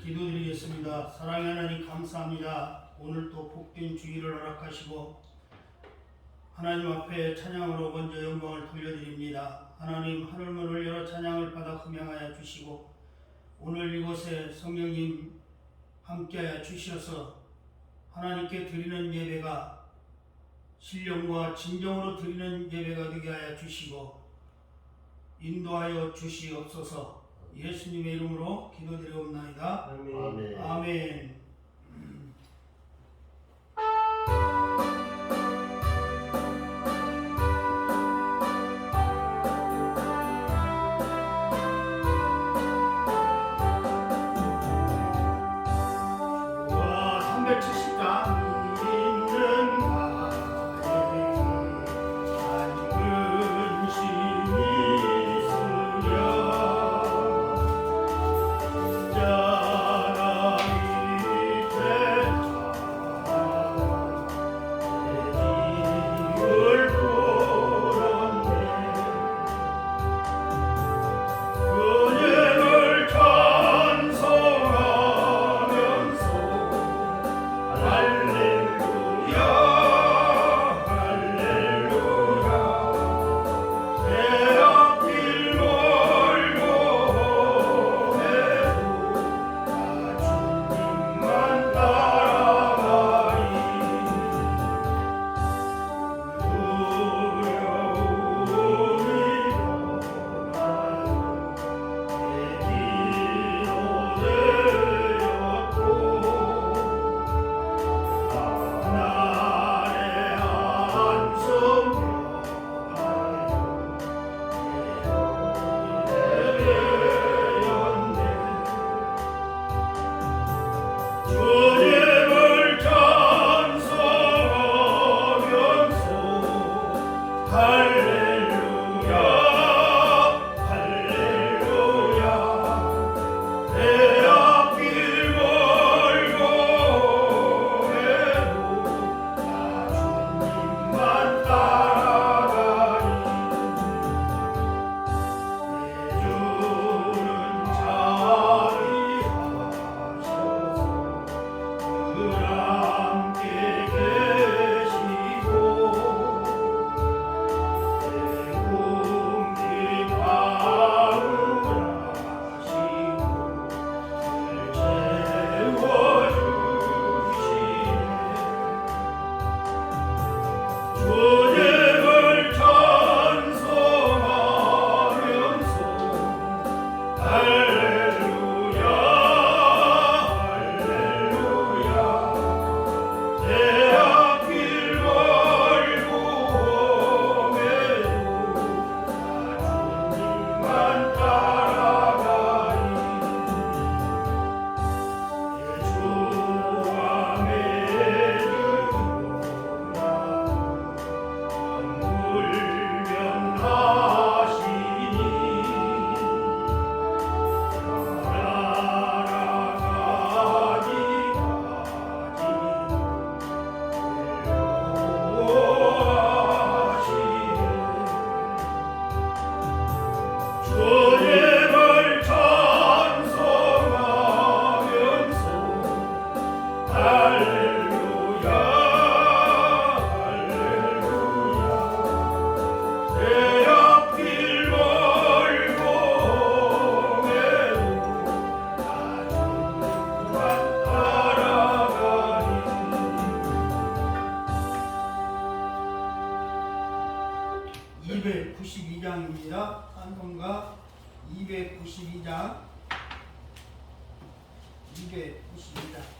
기도드리겠습니다. 사랑의 하나님 감사합니다. 오늘 또 복된 주일을 허락하시고 하나님 앞에 찬양으로 먼저 영광을 돌려드립니다. 하나님 하늘문을 열어 찬양을 받아 흠양하여 주시고 오늘 이곳에 성령님 함께하여 주셔서 하나님께 드리는 예배가 신령과 진정으로 드리는 예배가 되게 하여 주시고 인도하여 주시옵소서. 예수님의 이름으로 기도드리옵나이다. 아멘. 아멘. 찬송가 292장 292장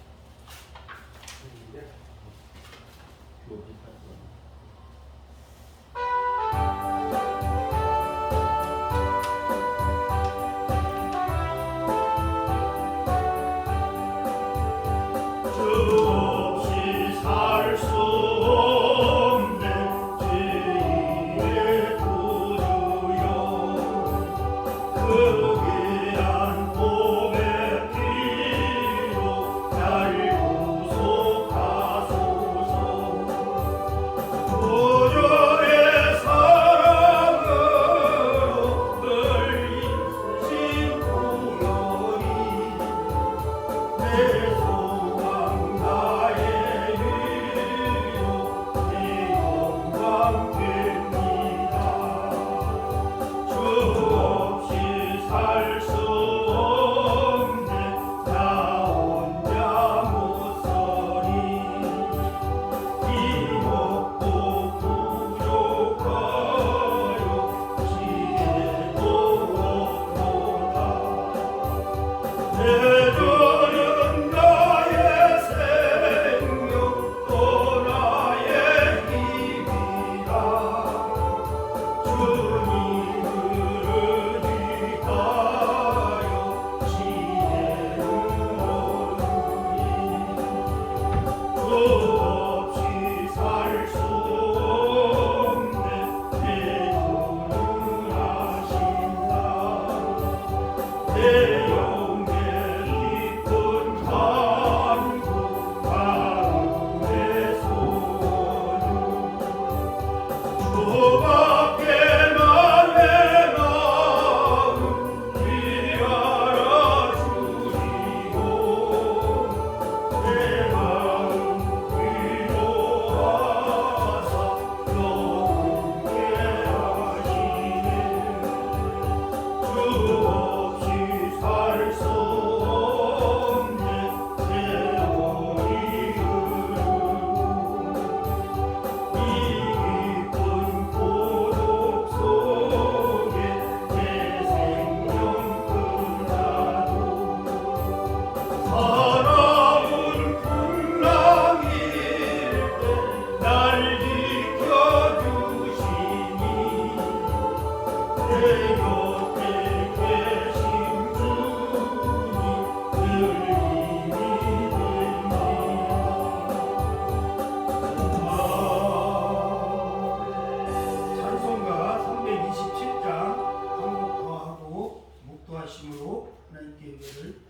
찬송가 327장 한곡더 하고 묵도하심으로 하나님께 예배를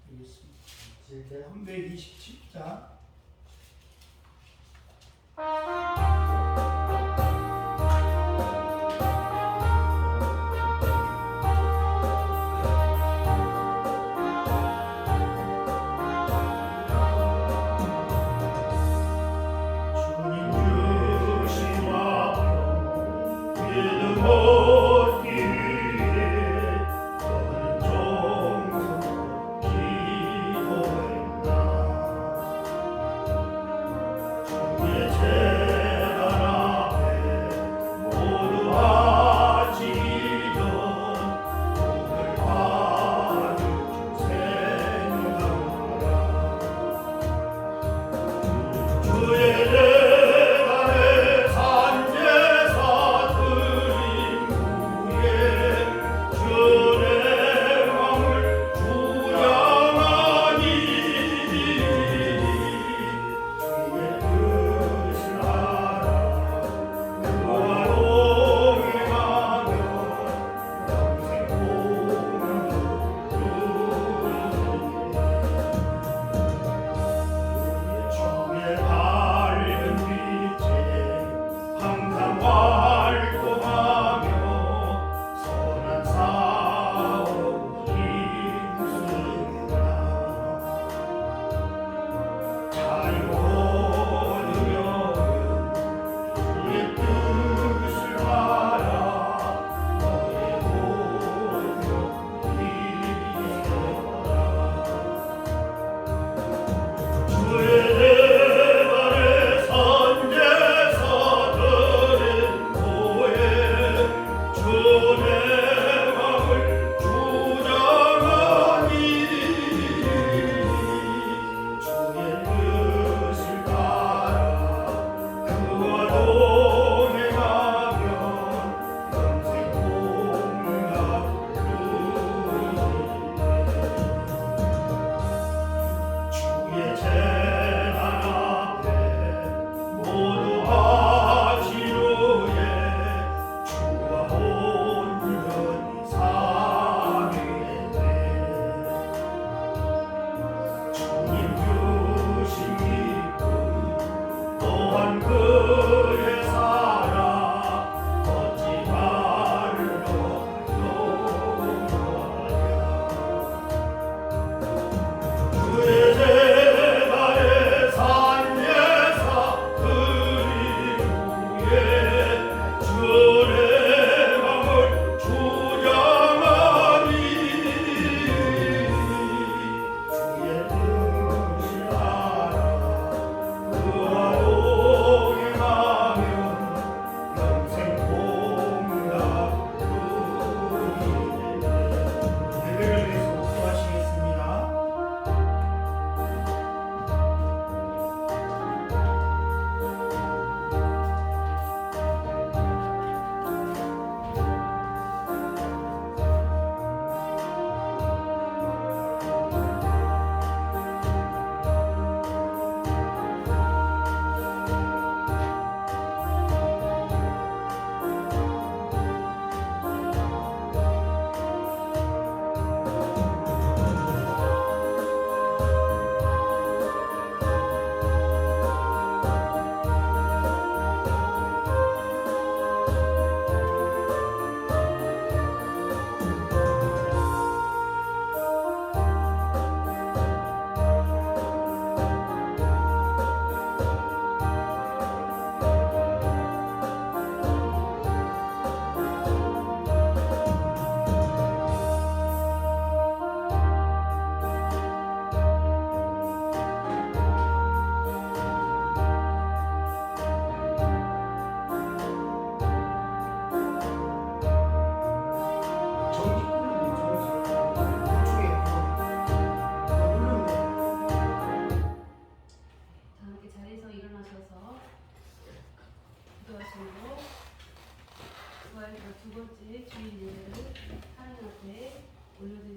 드리겠습니다. 327장 제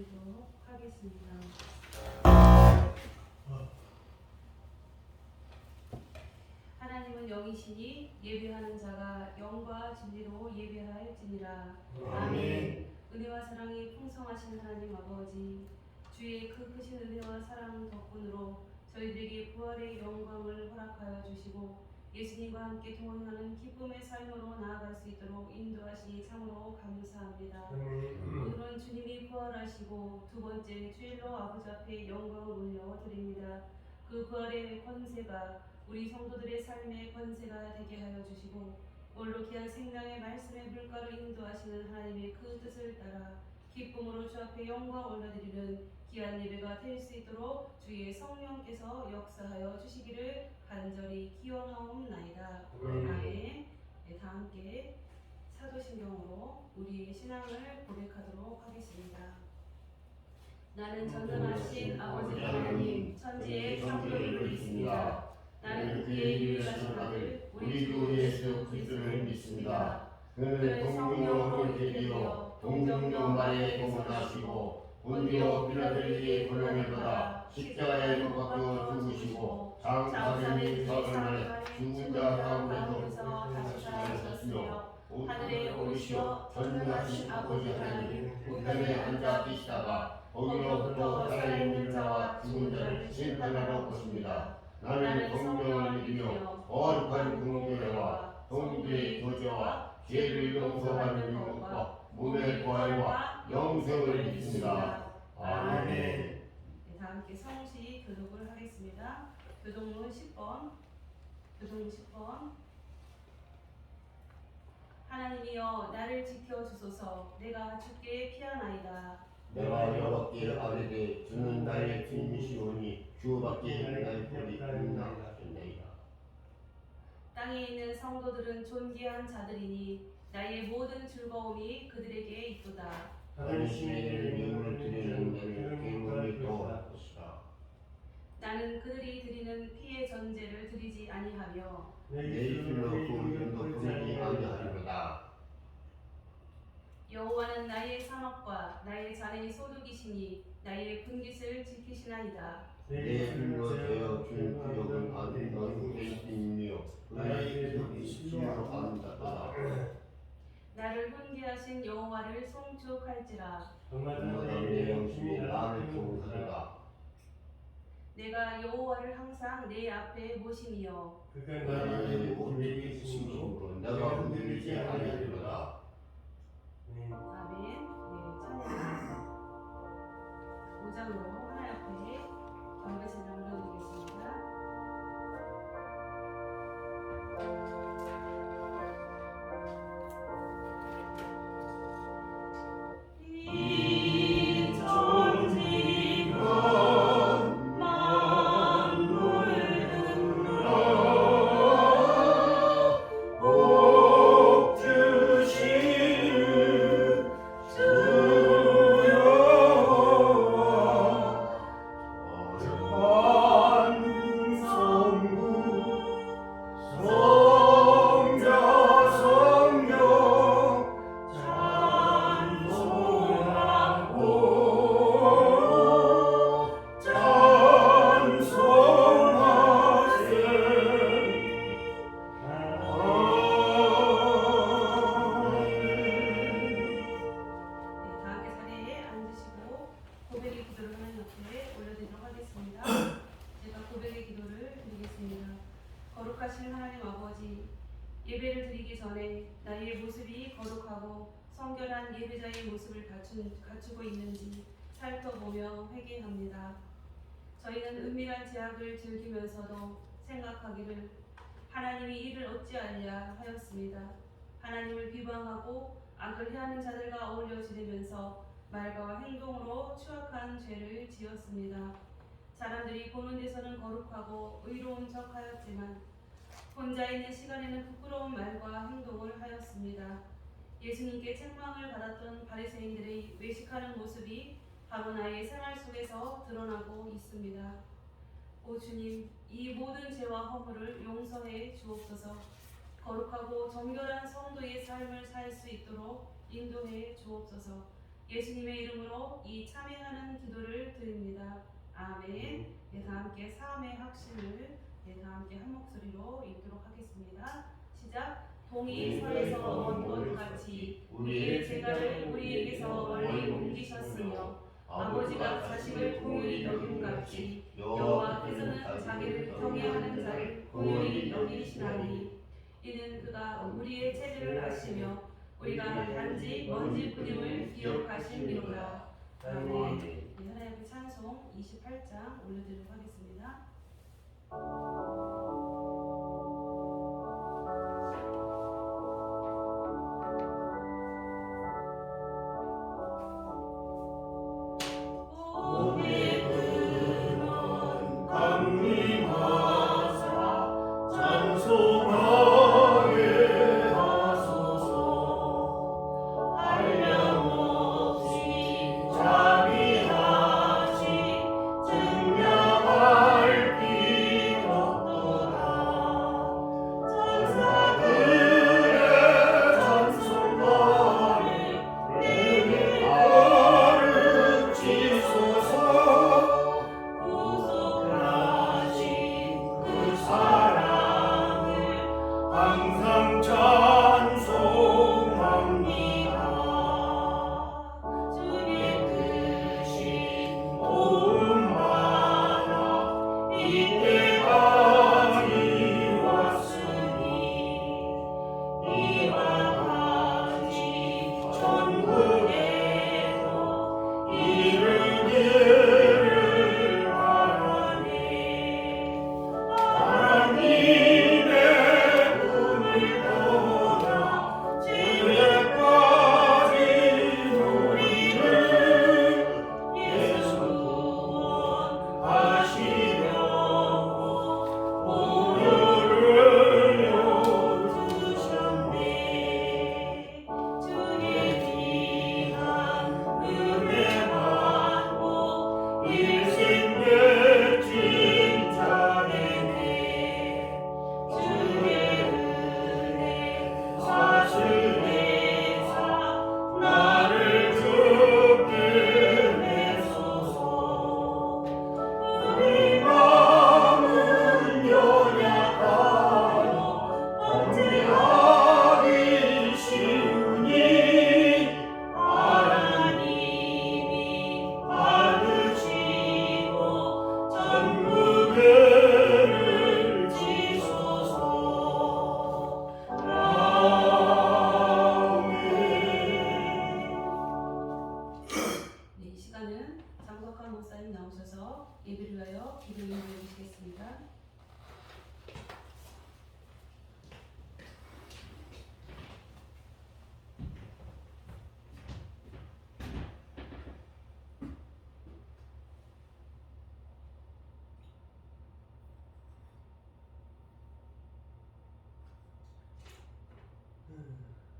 올려드리도록 하겠습니다. 하나님은 영이시니 예배하는 자가 영과 진리로 예배할지니라. 아멘. 은혜와 사랑이 풍성하신 하나님 아버지, 주의 그 크신 은혜와 사랑 덕분으로 저희들에게 부활의 영광을 허락하여 주시고 예수님과 함께 동행하는 기쁨의 삶으로 나아갈 수 있도록 인도하시니 참으로 감사합니다. 오늘은 주님이 부활하시고 두 번째 주일로 아버지 앞에 영광을 올려드립니다. 그 부활의 권세가 우리 성도들의 삶의 권세가 되게 하여 주시고 오늘로 귀한 생명의 말씀의 물가로 인도하시는 하나님의 그 뜻을 따라 기쁨으로 주 앞에 영광 올려드리는 귀한 예배가 될 수 있도록 주의 성령께서 역사하여 주시기를 간절히 기원하옵나이다. 아멘. 네, 다 함께 사도신경으로 우리의 신앙을 고백하도록 하겠습니다. 나는 전능하신 아버지 하나님 천지의 창조주를 믿습니다. 나는 그의 유일하신 아들 우리 주 예수 그리스도를 믿습니다. 그는 성령으로 잉태되어 동정녀 마리아에 동원하시고 본디오 빌라델리의 고난을 받아 십자가에 못 박혀 죽으시고 장사되는 사흘만에 죽은 자 가운데서 다시 살아나셨으며 하늘에 오르시어 전능하신 아버지 하나님 우편에 앉아 계시다가 거기로부터 살아있는 자와 죽은 자를 심판하러 오십니다. 나는 성경을 믿으며 거룩한 공교회와 성도의 교제와 죄를 용서하는 것과 몸의 부활과 영생을 믿습니다. 아멘. 네, 다 함께 성시 교독을 하겠습니다. 교독문 10번. 교독문 10번. 하나님이여 나를 지켜주소서. 내가 주께 피하나이다. 내가 여호와께 아뢰되 주는 나의 주님이시오니 주밖에 나의 법이 없나이다. 땅에 있는 성도들은 존귀한 자들이니 나의 모든 즐거움이 그들에게 있도다. 당신의 예물을 드리는 자는 괴물이 더할 것이다. 나는 그들이 드리는 피의 전제를 드리지 아니하며 내 입술로 소리도 끊이지 아니하리로다. 여호와는 나의 산업과 나의 자네의 소득이시니 나의 분깃을 지키시나이다. 내 입술로 되어 준 구역은 아름다운 대신이며 그의 기록이 실로 아름답다. 나를 훈계하신 여호와를 송축할지라. 정마다 내 영심이 나를 통하리라. 내가 여호와를 항상 내 앞에 모시며 그가 나의 모든 계심으로 내가 흔들리지 아니하리로다. 아멘. 네, 찬양 5장으로 하나님 앞에 경배 찬양을 드리겠습니다. 거룩하신 하나님 아버지, 예배를 드리기 전에 나의 모습이 거룩하고 성결한 예배자의 모습을 갖추고 있는지 살펴보며 회개합니다. 저희는 은밀한 제약을 즐기면서도 생각하기를 하나님이 이를 어찌하랴 하였습니다. 하나님을 비방하고 악을 해하는 자들과 어울려 지내면서 말과 행동으로 추악한 죄를 지었습니다. 사람들이 보는 데서는 거룩하고 의로운 척 하였지만 혼자 있는 시간에는 부끄러운 말과 행동을 하였습니다. 예수님께 책망을 받았던 바리새인들의 외식하는 모습이 바로 나의 생활 속에서 드러나고 있습니다. 오 주님, 이 모든 죄와 허물을 용서해 주옵소서. 거룩하고 정결한 성도의 삶을 살 수 있도록 인도해 주옵소서. 예수님의 이름으로 이 참여하는 기도를 드립니다. 아멘. 네, 다 함께 사함의 확신을 다 함께 한 목소리로 읽도록 하겠습니다. 시작. 동이 서에서 먼 것 같이 우리의 재가를 우리에게서 멀리 옮기셨으며 아버지가 자식을 공유히 여김 같이 여호와께서는 자기를 경외하는 자를 공유히 여기시나니 이는 그가 우리의 죄를 아시며 우리가 단지 먼지 뿌림을 기억하심이로라. 아멘. 네, 하나님의 찬송 28장 올려드리도록 하겠습니다. 예배를 위하여 기도를 드리시겠습니다.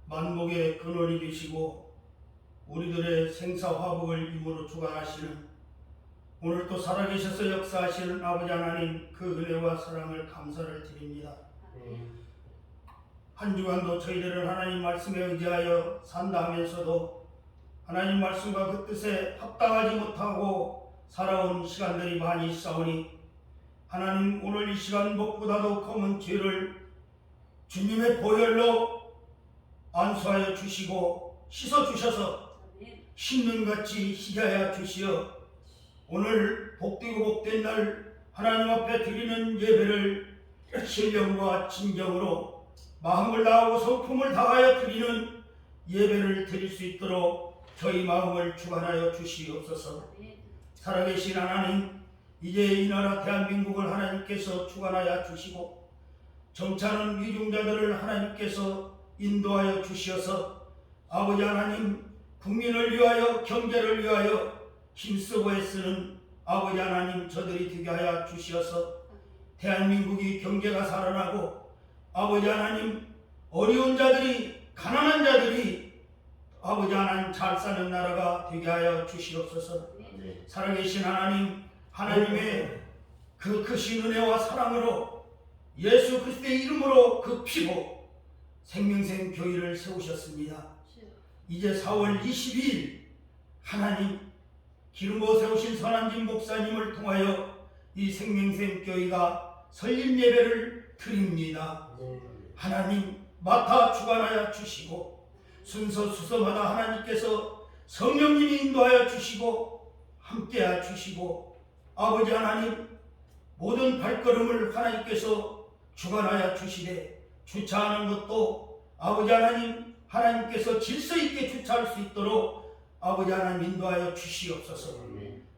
만복의 근원이 되시고 우리들의 생사화복을 이무로 주관하시는 오늘 또 살아계셔서 역사하시는 아버지 하나님, 그 은혜와 사랑을 감사를 드립니다. 한 주간도 저희들은 하나님 말씀에 의지하여 산다 하면서도 하나님 말씀과 그 뜻에 합당하지 못하고 살아온 시간들이 많이 있사오니 하나님, 오늘 이 시간 무엇보다도 검은 죄를 주님의 보혈로 안수하여 주시고 씻어주셔서 신눈같이 희자하여 주시어 오늘 복되고 복된 날 하나님 앞에 드리는 예배를 신령과 진정으로 마음을 다하고 성품을 다하여 드리는 예배를 드릴 수 있도록 저희 마음을 주관하여 주시옵소서. 살아계신 하나님, 이제 이 나라 대한민국을 하나님께서 주관하여 주시고 정치하는 위중자들을 하나님께서 인도하여 주시어서 아버지 하나님, 국민을 위하여 경제를 위하여 힘쓰고 애쓰는 아버지 하나님, 저들이 되게 하여 주시어서 대한민국이 경제가 살아나고 아버지 하나님, 어려운 자들이, 가난한 자들이 아버지 하나님 잘 사는 나라가 되게 하여 주시옵소서. 살아계신 하나님, 하나님의 그 크신 은혜와 사랑으로 예수 그리스도의 이름으로 그 피로 생명생 교회를 세우셨습니다. 이제 4월 22일 하나님 기름부어 세우신 선한진 목사님을 통하여 이 생명샘교회가 설립 예배를 드립니다. 하나님 맡아 주관하여 주시고 순서 수서마다 하나님께서 성령님이 인도하여 주시고 함께하여 주시고 아버지 하나님 모든 발걸음을 하나님께서 주관하여 주시되 주차하는 것도 아버지 하나님 하나님께서 질서 있게 주차할 수 있도록 아버지 하나님 인도하여 주시옵소서.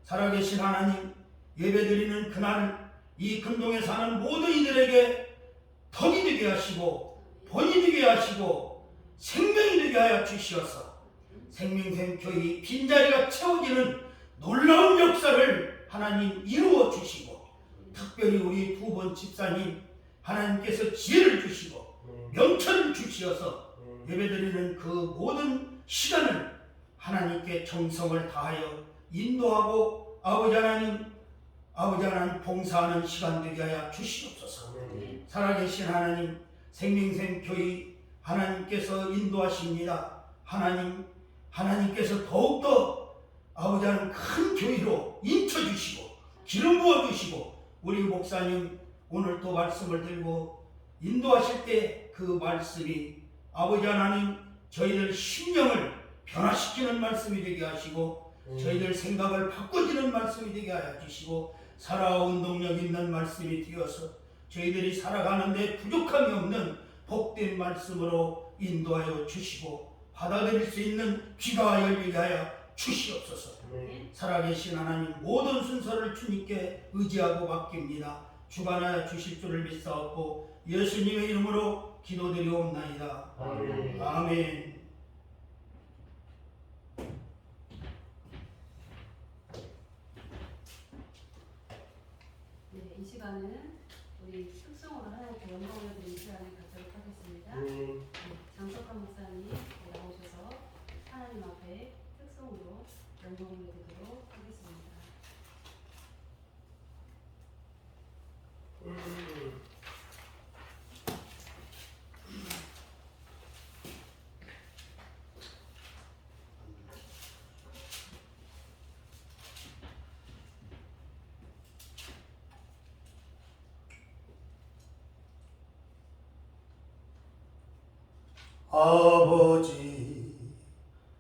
살아계신 하나님 예배드리는 그날 이 근동에 사는 모든 이들에게 덕이 되게 하시고 본이 되게 하시고 생명이 되게 하여 주시어서 생명샘교회 빈자리가 채워지는 놀라운 역사를 하나님 이루어 주시고 특별히 우리 두 번 집사님 하나님께서 지혜를 주시고 명철을 주시어서 예배드리는 그 모든 시간을 하나님께 정성을 다하여 인도하고 아버지 하나님 봉사하는 시간 되게 하여 주시옵소서. 살아계신 하나님 생명샘교회 하나님께서 인도하십니다. 하나님께서 더욱더 아버지 하나님 큰 교회로 인쳐주시고 기름 부어주시고 우리 목사님 오늘 또 말씀을 들고 인도하실 때 그 말씀이 아버지 하나님 저희들 심령을 변화시키는 말씀이 되게 하시고 저희들 생각을 바꿔주는 말씀이 되게 하여 주시고 살아온 동력 있는 말씀이 되어서 저희들이 살아가는데 부족함이 없는 복된 말씀으로 인도하여 주시고 받아들일 수 있는 귀가 열리게 하여 주시옵소서. 살아계신 하나님 모든 순서를 주님께 의지하고 맡깁니다. 주관하여 주실 줄을 믿사옵고 예수님의 이름으로 기도드리옵나이다. 아멘. 네, 이 시간은 우리 특송으로 하나님께 영광을 드리는 시간을 갖도록 하겠습니다. 네, 장석환 목사님 나오셔서 하나님 앞에 특송으로 영광을 드리도록 하겠습니다. 아버지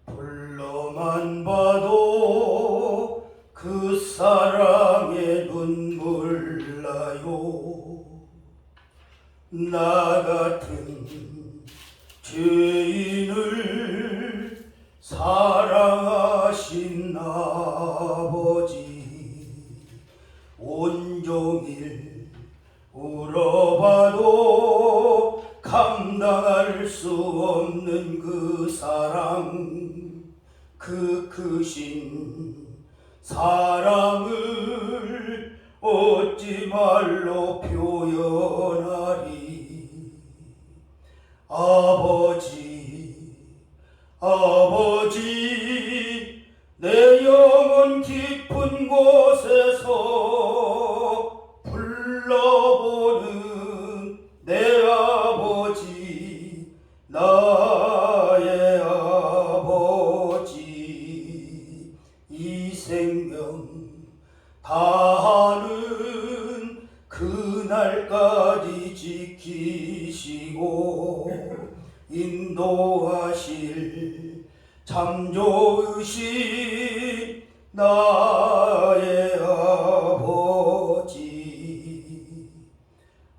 불러만 봐도 그 사랑에 눈물 나요. 나 같은 죄인을 사랑하신 아버지 온종일 울어봐도 감당할 수 없는 그 사랑, 그 크신 사랑을 어찌 말로 표현하리. 아버지 내 영혼 깊은 곳에서 불러보는 내 아버지, 나의 아버지, 이 생명 다하는 그날까지 지키시고 인도하실 참 좋으신 나의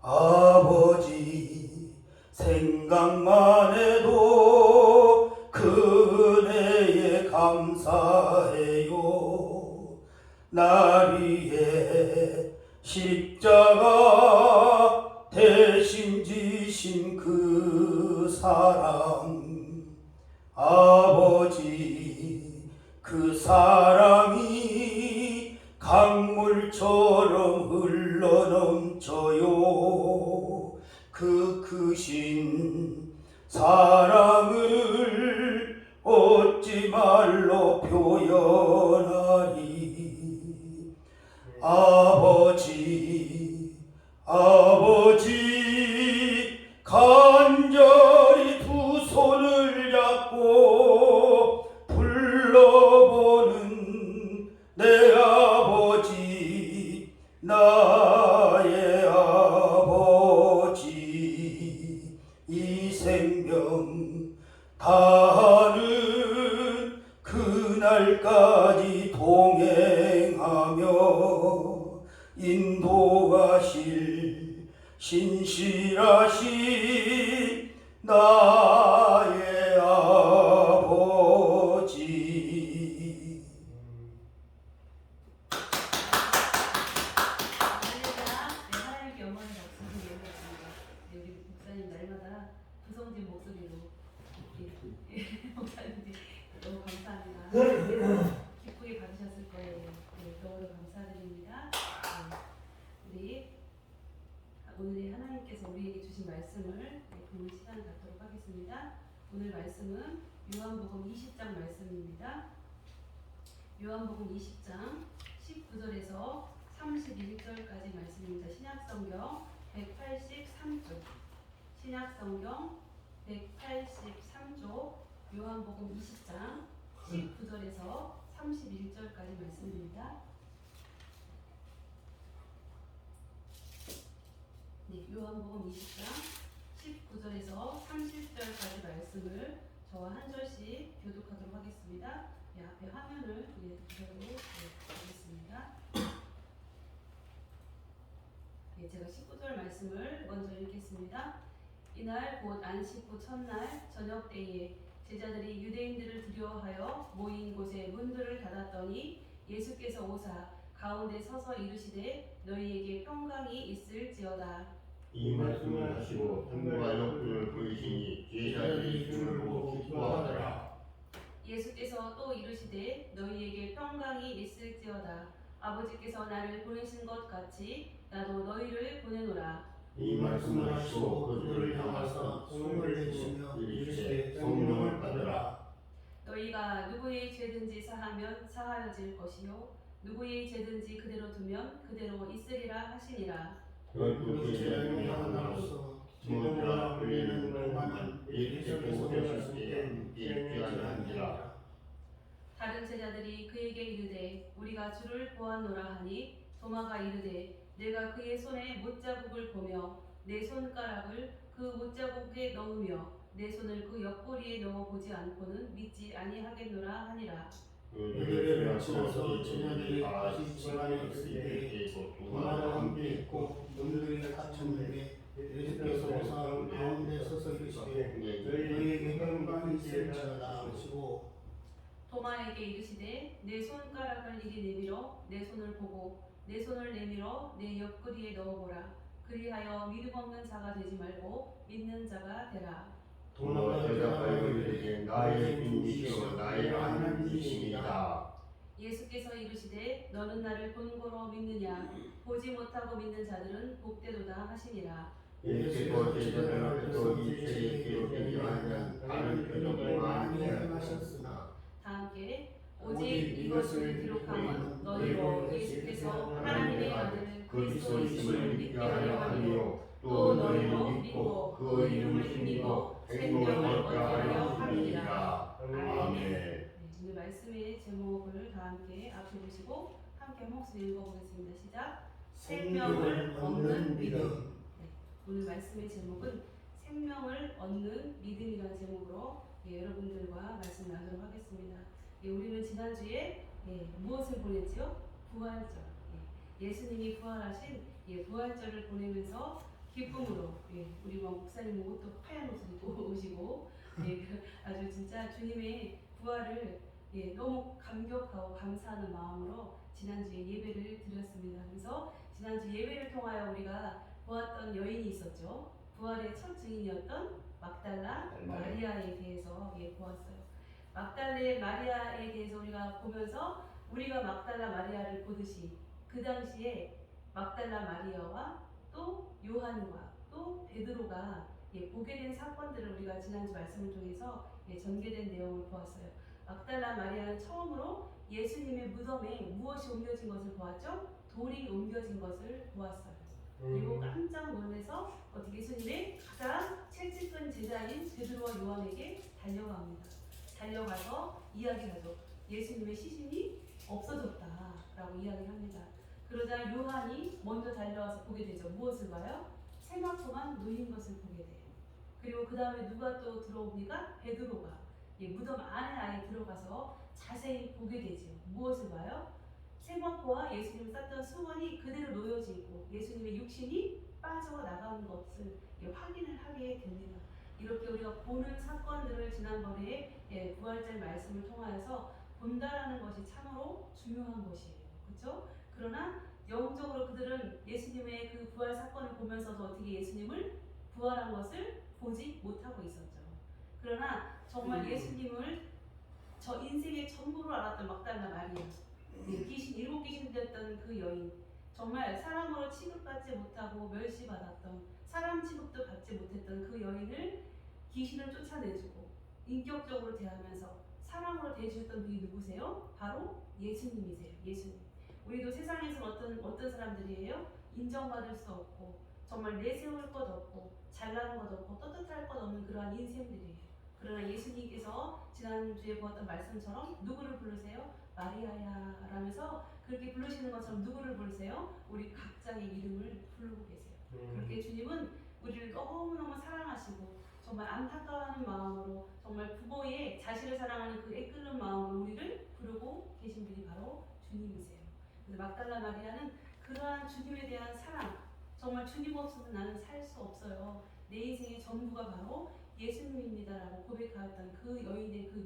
아버지 생각만 해도 그 은혜에 감사해요. 날 위해 십자가 대신 지신 그 사랑, 아버지 그 사랑이 강물처럼 흘러넘쳐요. 그 크신 사랑을 어찌 말로 표현하리. 아버지 간절히 두 손을 잡고 불러보는 나의 아버지 이 생명 다하는 그날까지 동행하며 인도하실 신실하신 나의 아버지. 하나님께 영광을 받습니다. 우리 목사님 날마다 구성진 목소리로 목사님들 너무 감사합니다. 기쁘게 받으셨을 거예요. 너무나 감사드립니다. 우리 오늘 하나님께서 우리에게 주신 말씀을 보는 시간 갖도록 하겠습니다. 오늘 말씀은 요한복음 20장 말씀입니다. 요한복음 20장 19절에서 31절까지 말씀입니다. 신약성경 183쪽, 신약성경 183쪽, 요한복음 20장 19절에서 31절까지 말씀입니다. 네, 요한복음 20장 19절에서 30절까지 말씀을 저와 한 절씩 교독하도록 하겠습니다. 네, 앞에 화면을 그대로 보겠습니다. 네, 제가 19절 말씀을 먼저 읽겠습니다. 이날 곧 안식 후 첫날 저녁 때에 제자들이 유대인들을 두려워하여 모인 곳에 문들을 닫았더니 예수께서 오사 가운데 서서 이르시되 너희에게 평강이 있을지어다. 이 말씀을 하시고 등과 옆을 보이시니 제자들이 주를 보고 기뻐하더라. 예수께서 또 이르시되 너희에게 평강이 있을지어다. 아버지께서 나를 보내신 것 같이 나도 너희를 보내노라. 이 말씀을 하시고 그들을 향하사 손을 내시며 이르시되 성령을 받으라. 너희가 누구의 죄든지 사하면 사하여질 것이요 누구의 죄든지 그대로 두면 그대로 있으리라 하시니라. 그 제자중에 하나로서 디모데라 불리는 로마는 예수께서 오셨을 때 함께 귀환하니라. 다른 제자들이 그에게 이르되 우리가 주를 보았노라 하니 도마가 이르되 내가 그의 손에 못자국을 보며 내 손가락을 그 못자국에 넣으며 내 손을 그 옆구리에 넣어 보지 않고는 믿지 아니하겠노라 하니라. 그들을 치러서 제자들이 다시 집안에 있을 때에 도마와 함께 있고 문들이 닫혔는데 예수께서 오사 가운데 서서 이르시되 너희에게 평강이 있을지어다 하시고 도마에게 이르시되 내 손가락을 이리 내밀어 내 손을 보고 내 손을 내밀어 내 옆구리에 넣어보라. 그리하여 믿음 없는 자가 되지 말고 믿는 자가 되라. 도마가 대답하여 이르되 나의 주이시여 나의 하나님이시니이다. 예수께서 이르시되 너는 나를 본고로 믿느냐 보지 못하고 믿는 자들은 복되도다 하시니라. 예수께서 제자들 앞에서 이체에 기록되지 아니한 다른 표적을 많이 행하셨으나 다 함께 오직 이것을 기록하면 너희로 예수께서 하나님의 아들 그리스도이심을 믿게 하려 함이요 또 너희로 믿고 그 이름을 힘입어 생명을 얻게 하려 함이니라. 아멘. 네, 오늘 말씀의 제목을 다 함께 앞에 보시고 함께 한 목소리 읽어보겠습니다. 시작. 생명을 얻는 믿음. 네, 오늘 말씀의 제목은 생명을 얻는 믿음이라는 제목으로 여러분들과 말씀 나누도록 하겠습니다. 우리는 지난주에 무엇을 보냈죠? 부활절. 예수님이 부활하신 부활절을 보내면서 기쁨으로 우리 목사님 옷도 하얀 옷을 입고 오시고 아주 진짜 주님의 부활을 너무 감격하고 감사하는 마음으로 지난주에 예배를 드렸습니다. 그래서 지난주 예배를 통하여 우리가 보았던 여인이 있었죠. 부활의 첫 증인이었던 막달라 마리아에 대해서 보았어요. 막달라 마리아에 대해서 우리가 보면서 우리가 막달라 마리아를 보듯이 그 당시에 막달라 마리아와 또 요한과 또 베드로가 보게 된 사건들을 우리가 지난주 말씀을 통해서 전개된 내용을 보았어요. 막달라 마리아는 처음으로 예수님의 무덤에 무엇이 옮겨진 것을 보았죠? 돌이 옮겨진 것을 보았어요. 그리고 깜짝 놀라서 어떻게 예수님의 가장 채찍근 제자인 베드로와 요한에게 달려갑니다. 달려가서 이야기하죠. 예수님의 시신이 없어졌다. 라고 이야기합니다. 그러자 요한이 먼저 달려와서 보게 되죠. 무엇을 봐요? 세마포만 놓인 것을 보게 돼요. 그리고 그 다음에 누가 또 들어옵니까? 베드로가 무덤 안에 아예 들어가서 자세히 보게 되죠. 무엇을 봐요? 세마포와 예수님을 쌌던 수건이 그대로 놓여져 있고 예수님의 육신이 빠져나가는 것을 확인을 하게 됩니다. 이렇게 우리가 보는 사건들을 지난번에 부활절 말씀을 통하여서 본다라는 것이 참으로 중요한 것이에요. 그렇죠? 그러나 영적으로 그들은 예수님의 그 부활 사건을 보면서도 어떻게 예수님을 부활한 것을 보지 못하고 있었죠. 그러나 정말 예수님을 저 인생의 전부로 알았던 막달라 마리아, 일곱 귀신 들렸던 그 여인, 정말 사람으로 취급받지 못하고 멸시받았던, 사람 취급도 받지 못했던 그 여인을 귀신을 쫓아내주고 인격적으로 대하면서 사람으로 대해주셨던 분이 누구세요? 바로 예수님이세요. 예수님. 우리도 세상에서 어떤 사람들이에요? 인정받을 수 없고 정말 내세울 것 없고 잘나는 것 없고 떳떳할 것 없는 그러한 인생들이에요. 그러나 예수님께서 지난주에 보았던 말씀처럼 누구를 부르세요? 마리아야 라면서 그렇게 부르시는 것처럼 누구를 부르세요? 우리 각자의 이름을 부르고 계세요. 그렇게 주님은 우리를 너무너무 사랑하시고 정말 안타까워하는 마음으로 정말 부모의 자식을 사랑하는 그 애끓는 마음으로 우리를 부르고 계신 분이 바로 주님이세요. 그래서 막달라 마리아는 그러한 주님에 대한 사랑, 정말 주님 없으면 나는 살 수 없어요. 내 인생의 전부가 바로 예수님입니다라고 고백하였던 그 여인의 그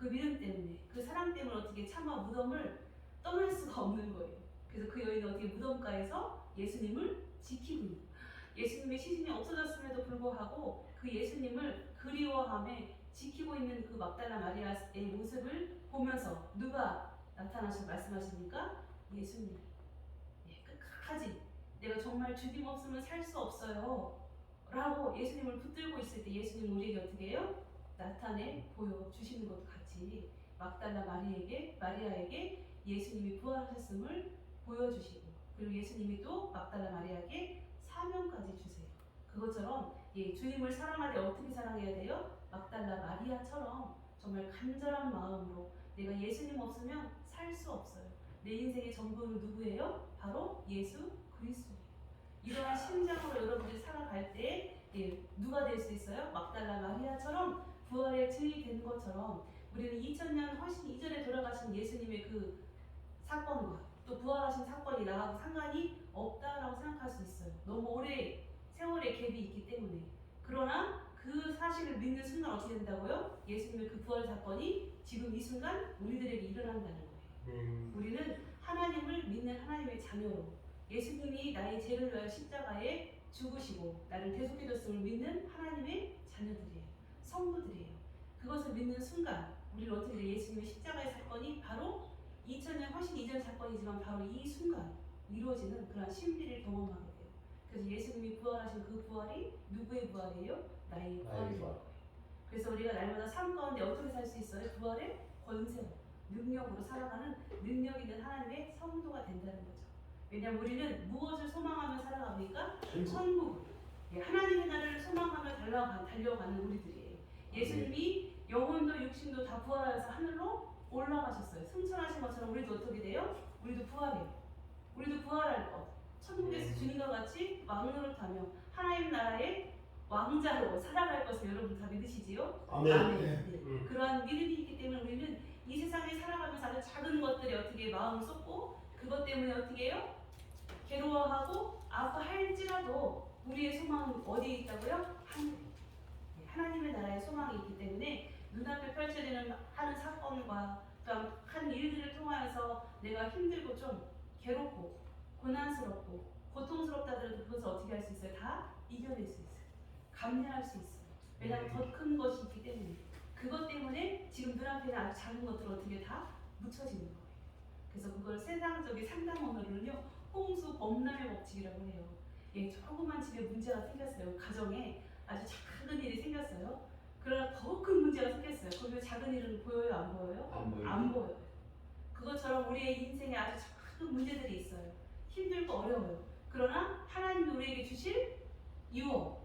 믿음 때문에, 그 사랑 때문에 어떻게 차마 무덤을 떠날 수가 없는 거예요. 그래서 그 여인은 어떻게 무덤가에서 예수님을 지키고 있는 거예요. 예수님의 시신이 없어졌음에도 불구하고 그 예수님을 그리워함에 지키고 있는 그 막달라 마리아의 모습을 보면서 누가 나타나셔서 말씀하십니까? 예수님. 끝까지 내가 정말 주님 없으면 살 수 없어요 라고 예수님을 붙들고 있을 때 예수님 우리에게 어떻게 해요? 나타내 보여주시는 것도 같이 막달라 마리아에게 예수님이 부활하셨음을 보여주시고, 그리고 예수님이 또 막달라 마리아에게 사명까지 주세요. 그것처럼 주님을 사랑할 때 어떻게 사랑해야 돼요? 막달라 마리아처럼 정말 간절한 마음으로 내가 예수님 없으면 살 수 없어요. 내 인생의 전부는 누구예요? 바로 예수 그리스도예요. 이러한 심장으로 여러분들이 살아갈 때 누가 될 수 있어요? 막달라 마리아처럼 부활의 증이 되는 것처럼 우리는 2000년 훨씬 이전에 돌아가신 예수님의 그 사건과 또 부활하신 사건이 나하고 상관이 없다라고 생각할 수 있어요. 너무 오래 세월의 갭이 있기 때문에. 그러나 그 사실을 믿는 순간 어떻게 된다고요? 예수님의 그 부활 사건이 지금 이 순간 우리들에게 일어난다는 거예요. 우리는 하나님을 믿는 하나님의 자녀로 예수님이 나의 죄를 위하여 십자가에 죽으시고 나를 대속해줬음을 믿는 하나님의 자녀들이에요. 성도들이에요. 그것을 믿는 순간 우리는 어떻게 돼요? 예수님의 십자가의 사건이 바로 2000년 훨씬 이전 사건이지만 바로 이 순간 이루어지는 그런 신비를 경험하게 돼요. 그래서 예수님이 부활하신 그 부활이 누구의 부활이에요? 나의 부활이에요. 그래서 우리가 날마다 삶 가운데 어떻게 살 수 있어요? 부활의 권세로, 능력으로 살아가는 능력 있는 하나님의 성도가 된다는 거죠. 왜냐하면 우리는 무엇을 소망하며 살아갑니까? 천국. 하나님의 나라를 소망하며 달려가는 우리들이에요. 예수님이 영혼도 육신도 다 부활하여서 하늘로 올라가셨어요. 승천하신 것처럼 우리도 어떻게 돼요? 우리도 부활해요. 우리도 부활할 것. 천국에서 주님과 같이 왕노릇하며 하나님 나라의 왕자로 살아갈 것을 여러분 다 믿으시지요? 아멘. 네. 그러한 믿음이 있기 때문에 우리는 이 세상에 살아가면서 아주 작은 것들이 어떻게 마음을 쏟고 그것 때문에 어떻게 해요? 괴로워하고 아파할지라도 우리의 소망은 어디에 있다고요? 하늘에. 하나님의 나라의 소망이 있기 때문에 눈앞에 펼쳐지는 하는 사건과 한 일들을 통하여서 내가 힘들고 좀 괴롭고 고난스럽고 고통스럽다 하더라도 그것을 어떻게 할 수 있어요? 다 이겨낼 수 있어요. 감내할 수 있어요. 왜냐하면 더 큰 것이 있기 때문에. 그것 때문에 지금 눈앞에 있는 아주 작은 것들을 어떻게 다 묻혀지는 거예요. 그래서 그걸 세상적인 상담 언어로는요, 홍수 범람의 법칙이라고 해요. 조그만 집에 문제가 생겼어요. 가정에 아주 작은 일이 생겼어요. 그러나 더 큰 문제가 생겼어요. 그러면 작은 일은 보여요? 안 보여요? 안 보여요. 그것처럼 우리의 인생에 아주 작은 문제들이 있어요. 힘들고 어려워요. 그러나 하나님이 우리에게 주실 유업,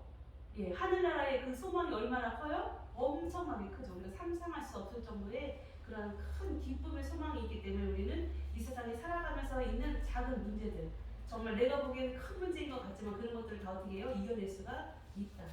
하늘나라의 그 소망이 얼마나 커요? 엄청나게 크죠. 우리가 상상할 수 없을 정도의 그런 큰 기쁨의 소망이 있기 때문에 우리는 이 세상에 살아가면서 있는 작은 문제들, 정말 내가 보기에는 큰 문제인 것 같지만 그런 것들을 다 어떻게 해요? 이겨낼 수가 있다.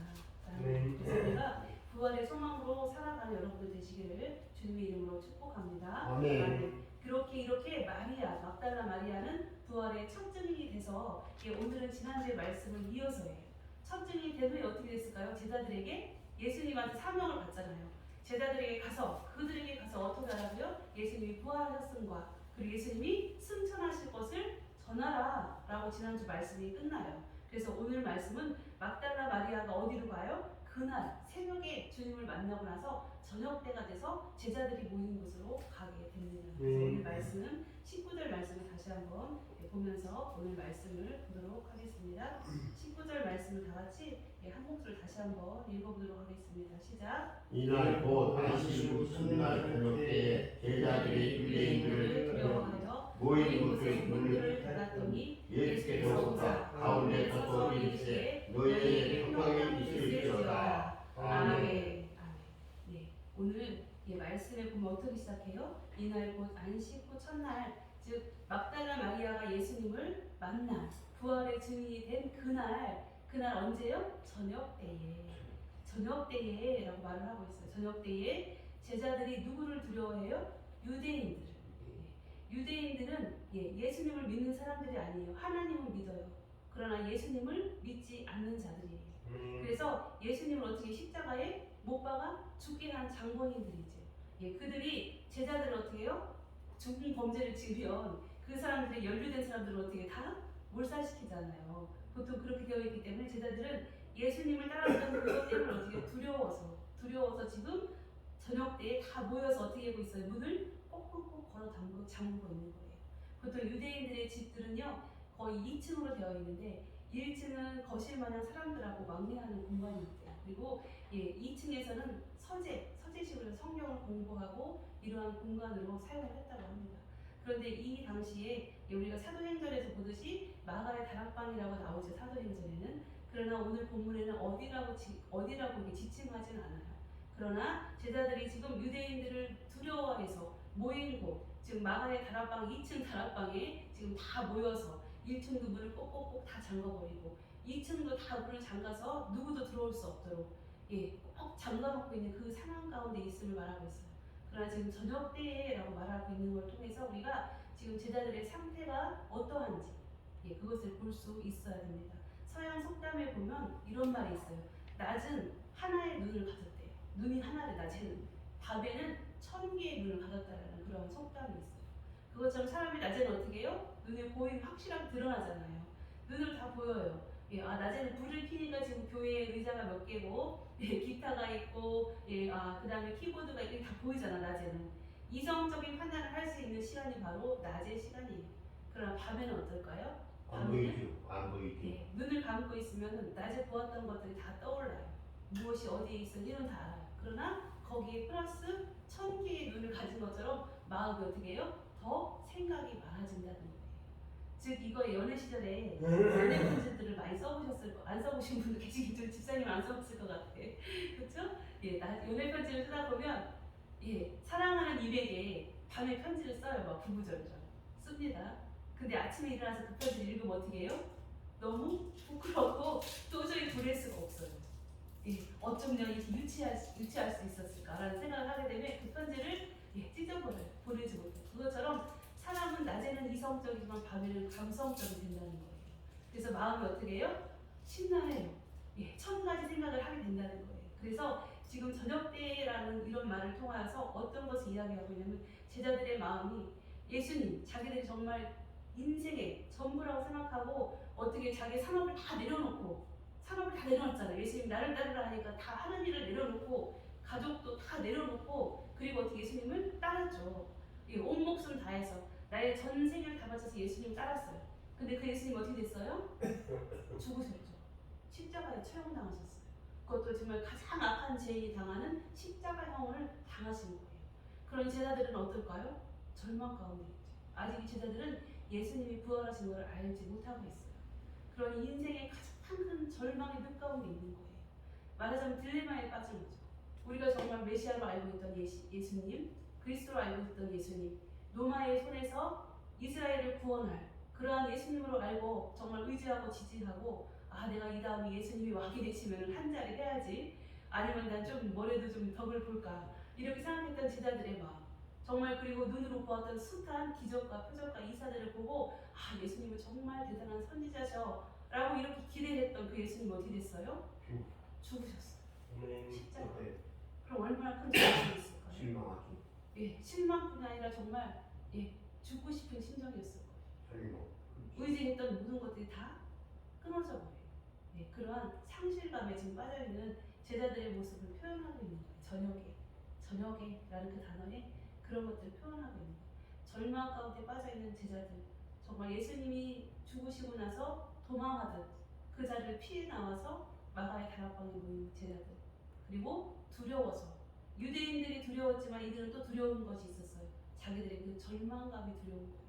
그래서 우리가 부활의 소망으로 살아가는 여러분들 되시기를 주님의 이름으로 축복합니다. 아멘. 그렇게 이렇게 마리아, 막달라 마리아는 부활의 첫 증인이 돼서 오늘은 지난주의 말씀을 이어서예요. 첫 증인이 된 후에 어떻게 됐을까요? 제자들에게 예수님한테 사명을 받잖아요. 제자들에게 가서 그들에게 가서 어떻게 하라고요? 예수님이 부활하셨음과 그리고 예수님이 승천하실 것을 전하라 라고 지난주 말씀이 끝나요. 그래서 오늘 말씀은 막달라 마리아가 어디로 가요? 그날 새벽에 주님을 만나고 나서 저녁 때가 돼서 제자들이 모인 곳으로 가게 됩니다. 그래서 오늘 말씀은 19절 말씀을 다시 한번 보면서 오늘 말씀을 보도록 하겠습니다. 19절 말씀을 다 같이 한 목소리로 다시 한번 읽어보도록 하겠습니다. 시작. 이날 곧 안식 첫날 저녁 때에 제자들이 유대인들을 두려워하여 모인 곳에 문들을 닫았더니 예수께서 오사 가운데 서서 이르시되 너희에게 평강이 있을지어다. 아멘. 아멘. 네, 오늘 말씀에 보면 어떻게 시작해요? 이날 곧 안식 후 첫날, 즉 막달라 마리아가 예수님을 만난 부활의 증인이 된 그날 언제요? 저녁 때에라고 말을 하고 있어요. 저녁 때에 제자들이 누구를 두려워해요? 유대인들을. 유대인들은 예수님을 믿는 사람들이 아니에요. 하나님을 믿어요. 그러나 예수님을 믿지 않는 자들이에요. 그래서 예수님을 어떻게 십자가에 못 박아 죽게 한 장본인들이죠. 그들이 제자들을 어떻게 해요? 죽은 범죄를 지으면 그 사람들이 연루된 사람들을 어떻게 다 몰살시키잖아요. 보통 그렇게 되어 있기 때문에 제자들은 예수님을 따라가는 그것 때문에 어떻게 두려워서 지금 저녁 때에 다 모여서 어떻게 하고 있어요? 문을 꼭꼭꼭 걸어 잠그고 있는 거예요. 보통 유대인들의 집들은요 거의 2층으로 되어 있는데 1층은 거실마냥 사람들하고 왕래하는 공간이 있대요. 그리고 2층에서는 서재식으로 성경을 공부하고 이러한 공간으로 사용을 했다고 합니다. 그런데 이 당시에 우리가 사도행전에서 보듯이 마가의 다락방이라고 나오죠. 사도행전에는. 그러나 오늘 본문에는 어디라고 이렇게 지칭하지는 않아요. 그러나 제자들이 지금 유대인들을 두려워해서 모인 곳, 즉 마가의 다락방 2층 다락방에 지금 다 모여서 1층도 문을 꼭꼭꼭 다 잠가버리고 2층도 다 문을 잠가서 누구도 들어올 수 없도록 꼭 잠가놓고 있는 그 상황 가운데 있음을 말하고 있어요. 그러나 지금 저녁 때라고 말하고 있는 걸 통해서 우리가 지금 제자들의 상태가 어떠한지 그것을 볼 수 있어야 됩니다. 서양 속담에 보면 이런 말이 있어요. 낮은 하나의 눈을 가졌대요. 눈이 하나를 낮에는, 밤에는 1000개의 눈을 가졌다라는 그런 속담이 있어요. 그것처럼 사람이 낮에는 어떻게 해요? 눈에 보이면 확실하게 드러나잖아요. 눈으로 다 보여요. 낮에는 불을 켜니까 지금 교회에 의자가 몇 개고, 기타가 있고, 그 다음에 키보드가 있고, 다 보이잖아, 낮에는. 이성적인 판단을 할 수 있는 시간이 바로 낮의 시간이에요. 그러나 밤에는 어떨까요? 안 보이죠. 눈을 감고 있으면 낮에 보았던 것들이 다 떠올라요. 무엇이 어디에 있었는지는 다 알아요. 그러나 거기에 플러스 1000개의 눈을 가진 것처럼 마음이 어떻게 해요? 더 생각이 많아진다는 거예요. 즉 이거 연애 시절에 연애 편지들을 많이 써보셨을 거, 안 써보신 분도 계시겠죠. 집사님 안 써봤을 것 같아. 그렇죠? 연애 편지를 쓰다 보면 사랑하는 이에게 밤에 편지를 써요. 막 부부절처럼 씁니다. 근데 아침에 일어나서 그 편지를 읽으면 어떻게 해요? 너무 부끄럽고 도저히 보낼 수가 없어요. 어쩜 이렇게 유치할 수 있었을까라는 생각을 하게 되면 그 편지를 찢어버려요. 보내지 못해요. 그것처럼 사람은 낮에는 이성적이지만 밤에는 감성적이 된다는 거예요. 그래서 마음이 어떻게 해요? 심란해요. 1000가지 생각을 하게 된다는 거예요. 그래서 지금 저녁 때라는 이런 말을 통하여서 어떤 것을 이야기하고 있냐면 제자들의 마음이 예수님, 자기들이 정말 인생의 전부라고 생각하고 어떻게 자기 산업을 다 내려놨잖아요. 예수님 나를 따르라 하니까 다 하는 일을 내려놓고 가족도 다 내려놓고 그리고 어떻게 예수님을 따랐죠. 온 목숨 다해서 나의 전 생을 다 바쳐서 예수님을 따랐어요. 근데 그 예수님 어떻게 됐어요? 죽으셨죠. 십자가에 처형당하셨어요. 그것도 정말 가장 악한 죄인이 당하는 십자가형을 당하신 거예요. 그런 제자들은 어떨까요? 절망 가운데 있죠. 아직 이 제자들은 예수님이 부활하신 것을 알지 못하고 있어요. 그런 인생의 가장 큰 절망의 늪 가운데 있는 거예요. 말하자면 딜레마에 빠진 거죠. 우리가 정말 메시아로 알고 있던 예수님, 그리스도로 알고 있던 예수님, 로마의 손에서 이스라엘을 구원할 그러한 예수님으로 알고 정말 의지하고 지지하고 내가 이 다음에 예수님이 왕이 되시면 한 자리 해야지, 아니면 난 좀 뭐래도 좀 덕을 볼까, 이렇게 생각했던 제자들의 마음, 정말 그리고 눈으로 보았던 숱한 기적과 표적과 이사들을 보고 예수님은 정말 대단한 선지자셔 라고 이렇게 기대했던 그 예수님 어떻게 됐어요? 죽으셨어요. 십자가. 그럼 얼마나 큰 절망이 있을까요? 실망하죠. 예, 실망뿐이 아니라 정말 죽고 싶은 심정이었을 거예요. 의지했던 모든 것들이 다 끊어져 버려요. 그러한 상실감에 지금 빠져있는 제자들의 모습을 표현하고 있는 거예요. 저녁에라는 그 단어에 그런 것들을 표현하고 있는 거예요. 절망 가운데 빠져있는 제자들, 정말 예수님이 죽으시고 나서 도망하듯 그 자리를 피해 나와서 마가의 다락방에 모인 제자들, 그리고 두려워서, 유대인들이 두려웠지만 이들은 또 두려운 것이 있었어요. 자기들의 그 절망감이 두려운 거예요.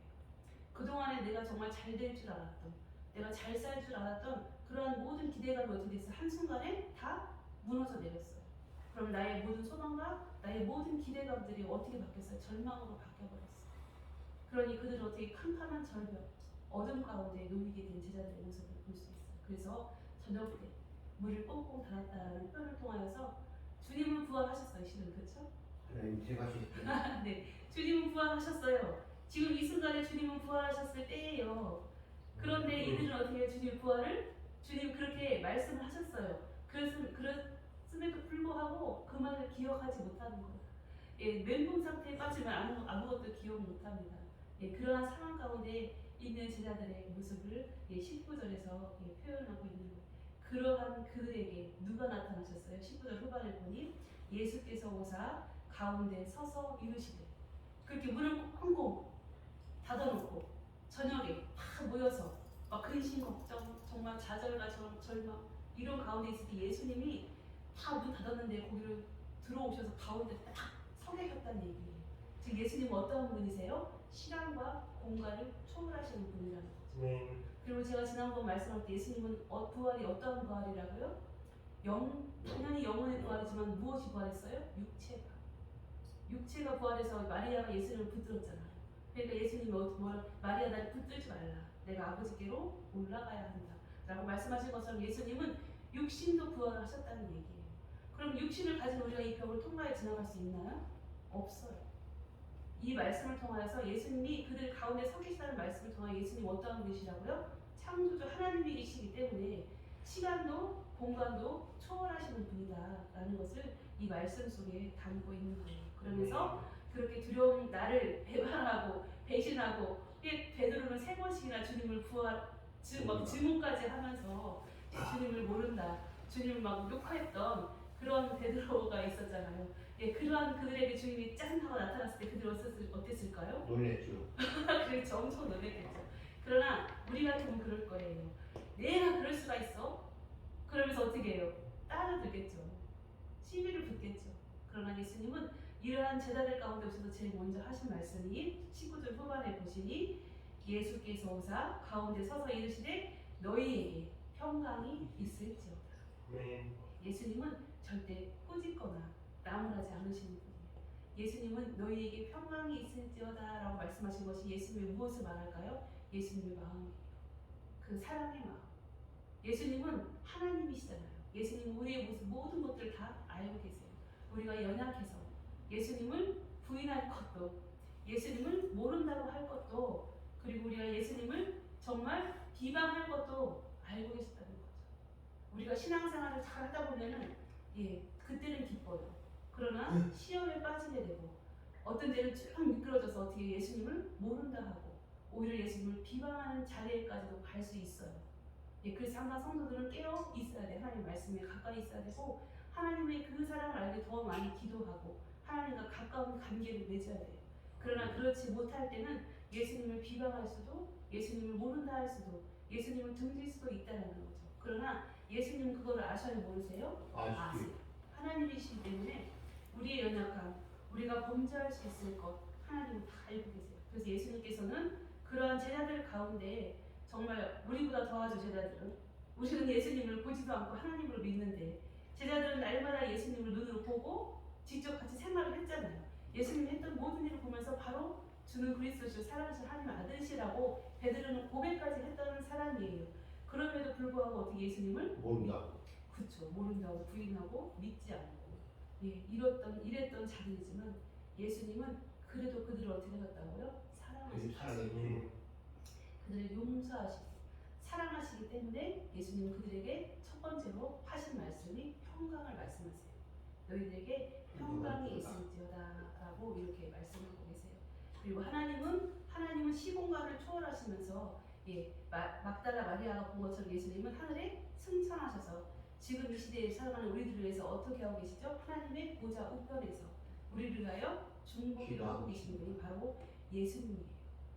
그동안에 내가 정말 잘 될 줄 알았던, 내가 잘 살 줄 알았던 그러한 모든 기대감이 어떻게 됐어요? 한순간에 다 무너져 내렸어요. 그럼 나의 모든 소망과 나의 모든 기대감들이 어떻게 바뀌었어요? 절망으로 바뀌어버렸어요. 그러니 그들은 어떻게 캄캄한 절벽, 어둠 가운데 놓이게 된 제자들의 모습을 볼 수 있어요. 그래서 저녁 때 문을 꽁꽁 닫았다라는 표현을 통하여서 주님은 부활하셨어요. 실은 그렇죠? 제가 실수. 네, 주님은 부활하셨어요. 지금 이 순간에 주님은 부활하셨을 때예요. 그런데 이들은 어떻게 주님 부활을? 주님 그렇게 말씀을 하셨어요. 그랬음에도 불구하고 그 말을 기억하지 못하는 거예요. 멘붕 상태에 빠지면 아무것도 기억 못합니다. 그러한 상황 가운데 있는 제자들의 모습을 19절에서 표현하고 있는 거예요. 그러한 그들에게 누가 나타나셨어요? 19절 후반을 보니 예수께서 오사 가운데 서서 이르시되, 그렇게 문을 꽁꽁 닫아놓고 저녁에 다 모여서 막 근심 걱정, 정말 좌절과 절망 이런 가운데 있을 때 예수님이 다 문 닫았는데 거기를 들어오셔서 가운데 딱 서게 했다는 얘기예요. 즉 예수님은 어떤 분이세요? 시간과 공간을 초월하시는 분이라는 거죠. 그리고 제가 지난번 말씀할 때 예수님은 부활이 어떠한 부활이라고요? 당연히 영혼의 부활이지만 무엇이 부활했어요? 육체가 부활해서 마리아가 예수님을 붙들었잖아요. 그러니까 예수님이 마리아 나를 붙들지 말라, 내가 아버지께로 올라가야 한다 라고 말씀하신 것처럼 예수님은 육신도 부활하셨다는 얘기예요. 그럼 육신을 가진 우리가 이 벽을 통과해 지나갈 수 있나요? 없어요. 이 말씀을 통하여서 예수님이 그들 가운데 서 계시다는 말씀을 통하여 예수님 어떠한 분이시라고요? 창조주 하나님이시기 때문에 시간도 공간도 초월하시는 분이다라는 것을 이 말씀 속에 담고 있는 거예요. 그러면서 그렇게 두려운 나를 배반하고 배신하고 베드로는 3번씩이나 주님을 증오까지 하면서 주님을 모른다, 주님을 막 욕했던 그런 베드로가 있었잖아요. 그러한 그들에게 주님이 짠 하고 나타났을 때 그들 어땠을까요? 놀랬죠. 그렇죠. 엄청 놀랬겠죠. 그러나 우리 같으면 그럴 거예요. 내가 그럴 수가 있어? 그러면서 어떻게 해요? 따라들겠죠. 시비를 붙겠죠. 그러나 예수님은 이러한 제자들 가운데 오셔서 제일 먼저 하신 말씀이 19절 후반에 보시니 예수께서 오사 가운데 서서 이르시되 너희에게 평강이 있을지어다. 예수님은 절대 꾸짖거나 나무라지 않으시는 분이에요. 예수님은 너희에게 평강이 있을지어다 라고 말씀하신 것이 예수님의 무엇을 말할까요? 예수님의 마음이에요. 그 사랑의 마음. 예수님은 하나님이시잖아요. 예수님은 우리의 모든 것들을 다 알고 계세요. 우리가 연약해서 예수님을 부인할 것도, 예수님을 모른다고 할 것도, 그리고 우리가 예수님을 정말 비방할 것도 알고 계셨다는 거죠. 우리가 신앙생활을 잘 하다 보면은 그때는 기뻐요. 그러나 시험에 빠지게 되고 어떤 때는 쭉 미끄러져서 어떻게 예수님을 모른다 하고 오히려 예수님을 비방하는 자리에까지도 갈 수 있어요. 그래서 항상 성도들은 깨어 있어야 돼. 하나님 말씀에 가까이 있어야 되고 하나님의 그 사랑을 알게 더 많이 기도하고 하나님과 가까운 관계를 맺어야 돼요. 그러나 그렇지 못할 때는 예수님을 비방할 수도, 예수님을 모른다 할 수도, 예수님을 등질 수도 있다는 거죠. 그러나 예수님은 그걸 아셔요, 모르세요? 아세요. 하나님이시기 때문에 우리의 연약함, 우리가 범죄할 수 있을 것 하나님은 다 알고 계세요. 그래서 예수님께서는 그러한 제자들 가운데 정말 우리보다 더하죠. 제자들은 우리는 예수님을 보지도 않고 하나님을 믿는데 제자들은 날마다 예수님을 눈으로 보고 직접 같이 생활을 했잖아요. 예수님이 했던 모든 일을 보면서 바로 주는 그리스도시요 살아계신 하나님 아들이시라고 베드로는 고백까지 했던 사람이에요. 그럼에도 불구하고 어떻게 예수님을 모른다고. 그쵸, 모른다고 부인하고 믿지 않고 이랬던 자들이지만 예수님은 그래도 그들을 어떻게 하셨다고요? 사랑하시고 그들을 용서하시고 사랑하시기 때문에 예수님은 그들에게 첫 번째로 하신 말씀이 평강을 말씀하세요. 너희들에게 평강이 있을지어다 라고 이렇게 말씀하고 계세요. 그리고 하나님은 시공간을 초월하시면서 막달라 마리아가 본 것처럼 예수님은 하늘에 승천하셔서 지금 이 시대에 살아가는 우리들을 위해서 어떻게 하고 계시죠? 하나님의 보좌 우편에서 우리를 위하여 중보기도 하고 계시는 분이 바로 예수님이에요.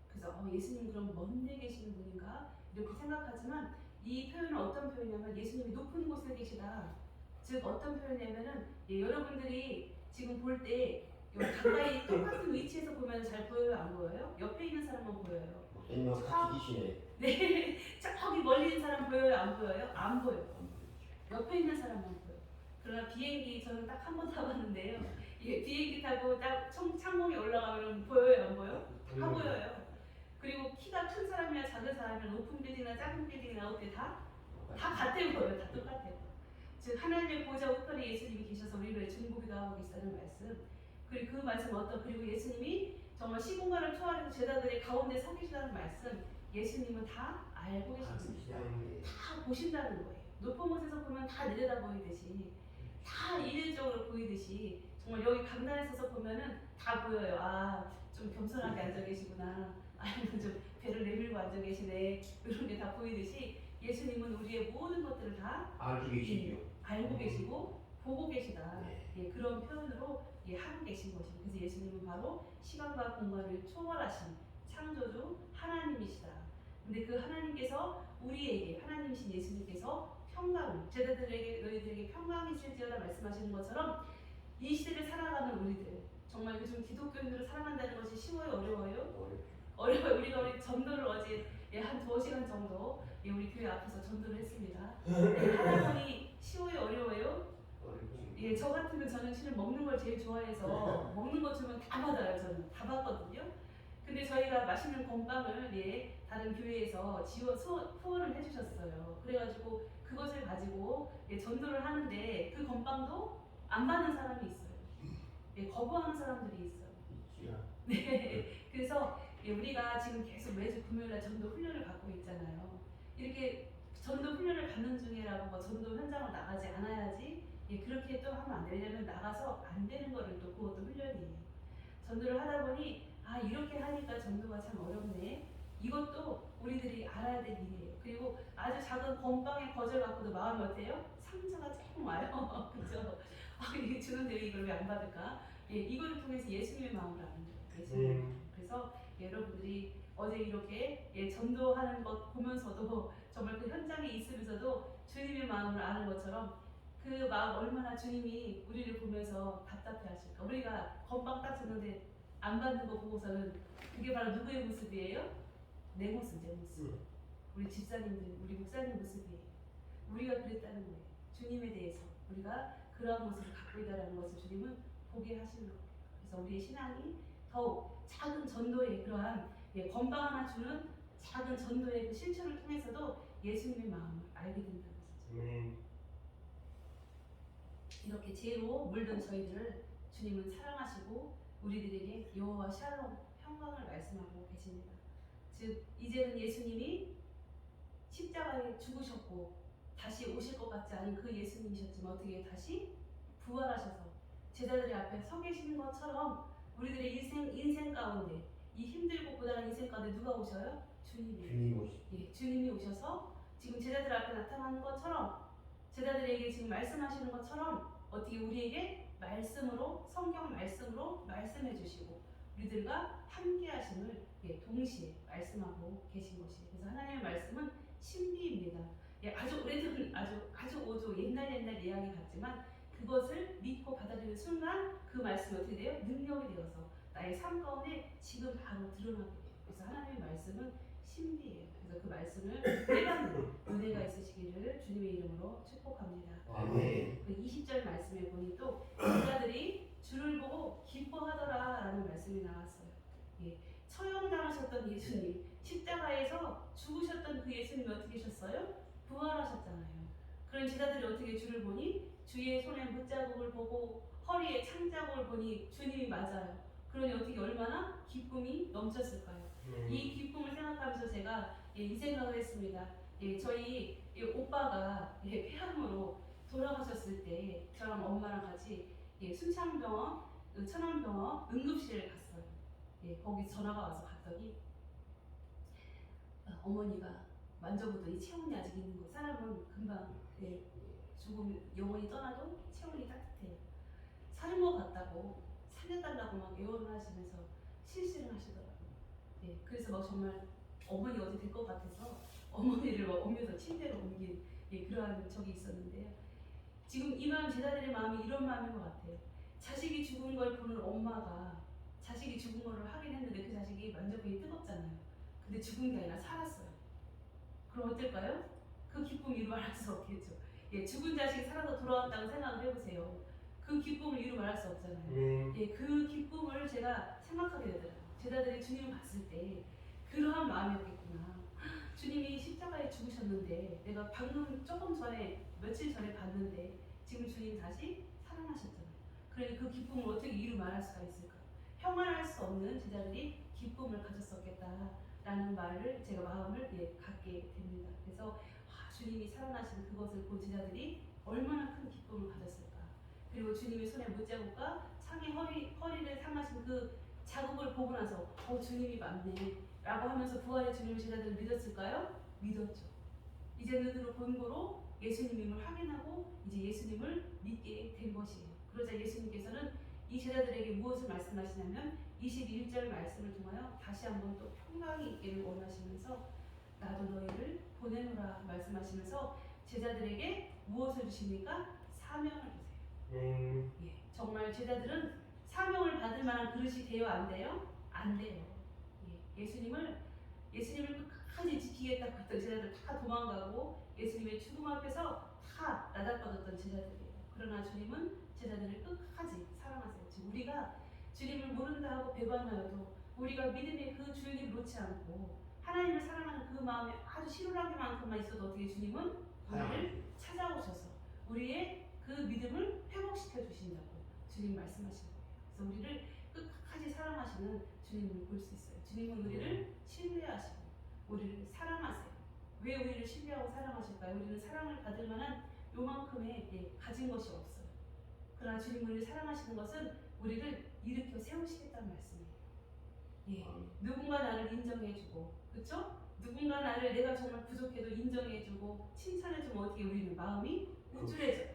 그래서 예수님 그럼 먼데 계시는 분인가 이렇게 생각하지만 이 표현은 어떤 표현이냐면 예수님이 높은 곳에 계시다. 즉 어떤 표현이냐면은 여러분들이 지금 볼 때 가까이 똑같은 위치에서 보면 잘 보여요, 안 보여요? 옆에 있는 사람만 보여요. 목사님 같이 계시네. 네, 저기 멀리 있는 사람 보여요, 안 보여요? 안 보여요. 옆에 있는 사람만 보여요. 그러나 비행기 저는 딱 한 번 타봤는데요. 비행기 타고 딱 창문에 올라가면 보여요, 안 보여요? 다 보여요. 그리고 키가 큰 사람이나 작은 사람이나 높은 빌딩이나 작은 빌딩이나 어때 다 같아 보여요. 다 똑같아요. 즉 하나님의 보좌 우편에 예수님이 계셔서 우리를 중보기도 하고 계시다는 말씀. 그리고 그 말씀 그리고 예수님이 정말 시공간을 초월해서 제자들의 가운데 서 계시다는 말씀. 예수님은 다 알고 계십니다. 다 보신다는 거예요. 높은 곳에서 보면 다 내려다 보이듯이 다 일률적으로 보이듯이 정말 여기 강단에 서서 보면은 다 보여요. 좀 겸손하게 앉아 계시구나. 아니면 좀 배를 내밀고 앉아 계시네. 이런 게 다 보이듯이 예수님은 우리의 모든 것들을 다 알고 계시죠. 알고 계시고 보고 계시다. 네. 그런 표현으로 하고 계신 것이고 그래서 예수님은 바로 시간과 공간을 초월하신 창조주 하나님이시다. 근데 그 하나님께서 우리에게 하나님이신 예수님께서 평강을 제자들에게 너희들에게 평강이 있을지어다 말씀하시는 것처럼 이 시대를 살아가는 우리들 정말 요즘 기독교인으로 살아간다는 것이 쉬워요, 어려워요? 어려워요. 우리 전도를 어제 한 2시간 정도 우리 교회 앞에서 전도를 했습니다. 하다 보니 쉬워요, 어려워요? 저 같으면 저는 실은 먹는 걸 제일 좋아해서 먹는 거 주면 다 받아요. 저는 다 받거든요. 근데 저희가 맛있는 건빵을 다른 교회에서 후원을 해주셨어요. 그래가지고 그것을 가지고 전도를 하는데 그 건빵도 안 받는 사람이 있어요. 거부하는 사람들이 있어요. 네, 그래서 우리가 지금 계속 매주 금요일날 전도 훈련을 받고 있잖아요. 이렇게 전도 훈련을 받는 중이라고 전도 현장을 나가지 않아야지 그렇게 또 하면 안 돼요. 왜냐면 나가서 안 되는 거를 또 그것도 훈련이에요. 전도를 하다 보니 이렇게 하니까 전도가 참 어렵네. 이것도 우리들이 알아야 될 일이에요. 그리고 아주 작은 건빵의 거절 갖고도 마음이 어때요? 상처가 조금 와요. 그죠? 이게 주는데 이걸 왜 안 받을까? 이거를 통해서 예수님의 마음을 아는 거예요. 예수님. 그래서 여러분들이 어제 이렇게 전도하는 것 보면서도 정말 그 현장에 있으면서도 주님의 마음을 아는 것처럼 그 마음 얼마나 주님이 우리를 보면서 답답해 하실까. 우리가 건빵 딱 줬는데 안 받는 거 보고서는 그게 바로 누구의 모습이에요? 내 모습, 내 모습. 우리 집사님들, 우리 목사님 모습이에요. 우리가 그랬다는 거예요. 주님에 대해서 우리가 그러한 모습을 갖고 있다는 것을 주님은 보게 하시는 거예요. 그래서 우리의 신앙이 더욱 작은 전도의 그러한 건강 하나 주는 작은 전도의 그 실천을 통해서도 예수님의 마음을 알게 된다는 것이죠. 이렇게 죄로 물든 저희들을 주님은 사랑하시고 우리들에게 여호와 샬롬 평강을 말씀하고 계십니다. 즉 이제는 예수님이 십자가에 죽으셨고 다시 오실 것 같지 않은 그 예수님이셨지만 어떻게 다시 부활하셔서 제자들의 앞에 서 계시는 것처럼 우리들의 인생 가운데 이 힘들고 고단한 인생 가운데 누가 오셔요? 주님이. 주님이 오셔서 지금 제자들 앞에 나타나는 것처럼 제자들에게 지금 말씀하시는 것처럼 어떻게 우리에게 말씀으로 성경 말씀으로 말씀해 주시고 우리들과 함께 하심을 동시에 말씀하고 계신 것이에요. 그래서 하나님의 말씀은 신비입니다. 아주 오래전 아주 오조 옛날 이야기 같지만 그것을 믿고 받아들이는 순간 그 말씀이 어떻게 돼요? 능력이 되어서 나의 삶 가운데 지금 바로 드러나게 돼요. 그래서 하나님의 말씀은 신비예요. 그래서 그 말씀을 깨닫는 은혜가 있으시기를 주님의 이름으로 축복합니다. 아멘. 그 20절 말씀에 보니 또 제자들이 주를 보고 기뻐하더라라는 말씀이 나왔어요. 예, 처형당하셨던 예수님, 십자가에서 죽으셨던 그 예수님이 어떻게 하셨어요? 부활하셨잖아요. 그런 제자들이 어떻게 주를 보니 주의 손에 못자국을 보고 허리에 창자국을 보니 주님이 맞아요. 그러니 어떻게 얼마나 기쁨이 넘쳤을까요? 이 기쁨을 생각하면서 제가 이 생각을 했습니다. 저희 오빠가 폐암으로 돌아가셨을 때 저랑 엄마랑 같이 순창병원, 천안병원 응급실에 갔어요. 거기 전화가 와서 갔더니 어머니가 만져보더니 체온이 아직 있는 거. 사람은 금방 죽음 영원히 떠나도 체온이 따뜻해요. 사는 것 같다고 살려달라고 막 애원을 하시면서 실시를 하시더라고요. 그래서 막 정말 어머니 어디 될 것 같아서 어머니를 막 옮겨서 침대로 옮긴 그러한 적이 있었는데요. 지금 이 마음, 제자들의 마음이 이런 마음인 것 같아요. 자식이 죽은 걸 보는 엄마가 자식이 죽은 거를 확인했는데 그 자식이 만져보니 뜨겁잖아요. 근데 죽은 게 아니라 살았어요. 그럼 어떨까요? 그 기쁨 이루 말할 수 없겠죠. 죽은 자식이 살아서 돌아왔다고 생각을 해보세요. 그 기쁨을 이루 말할 수 없잖아요. 그 기쁨을 제가 생각하게 되더라고요. 제자들이 주님을 봤을 때 그러한 마음이었겠구나. 주님이 십자가에 죽으셨는데 내가 방금 조금 전에 며칠 전에 봤는데 지금 주님 다시 살아나셨잖아요. 그러니 그 기쁨을 어떻게 이루 말할 수가 있을까? 형언할 수 없는 제자들이 기쁨을 가졌었겠다라는 말을 제가 마음을 갖게 됩니다. 그래서 주님이 살아나신 그것을 본 제자들이 얼마나 큰 기쁨을 가졌을까? 그리고 주님의 손에 못자국과 창에 허리를 상하신 그 자국을 보고 나서 주님이 맞네 라고 하면서 부활의 주님을 제자들은 믿었을까요? 믿었죠. 이제 눈으로 본 거로 예수님임을 확인하고 이제 예수님을 믿게 된 것이에요. 그러자 예수님께서는 이 제자들에게 무엇을 말씀하시냐면 21절 말씀을 통하여 다시 한번 또 평강이 있기를 원하시면서 나도 너희를 보내노라 말씀하시면서 제자들에게 무엇을 주십니까? 사명을 주세요. 정말 제자들은 사명을 받을 만한 그릇이 돼요? 안 돼요? 안 돼요. 예수님을 끝까지 지키겠다고 했던 제자들 다 도망가고 예수님의 죽음 앞에서 다 나닥거렸던 제자들이에요. 그러나 주님은 제자들을 끝까지 사랑하세요. 지금 우리가 주님을 모른다 하고 배반하여도 우리가 믿음의 그 줄기를 놓지 않고 하나님을 사랑하는 그 마음에 아주 실오라기만큼만 있어도 어떻게 주님은 우리를 찾아오셔서 우리의 그 믿음을 회복시켜 주신다고 주님 말씀하시는 거예요. 그래서 우리를 끝까지 사랑하시는 주님을 볼 수 있어요. 주님은 우리를 신뢰하시고 우리를 사랑하세요. 왜 우리를 신뢰하고 사랑하실까요? 우리는 사랑을 받을 만한 요만큼의 가진 것이 없어요. 그러나 주님 우리를 사랑하시는 것은 우리를 일으켜 세우시겠다는 말씀이에요. 누군가 나를 인정해주고, 그렇죠? 누군가 나를 내가 정말 부족해도 인정해주고 칭찬해주면 어떻게 우리는 마음이 우쭐해져,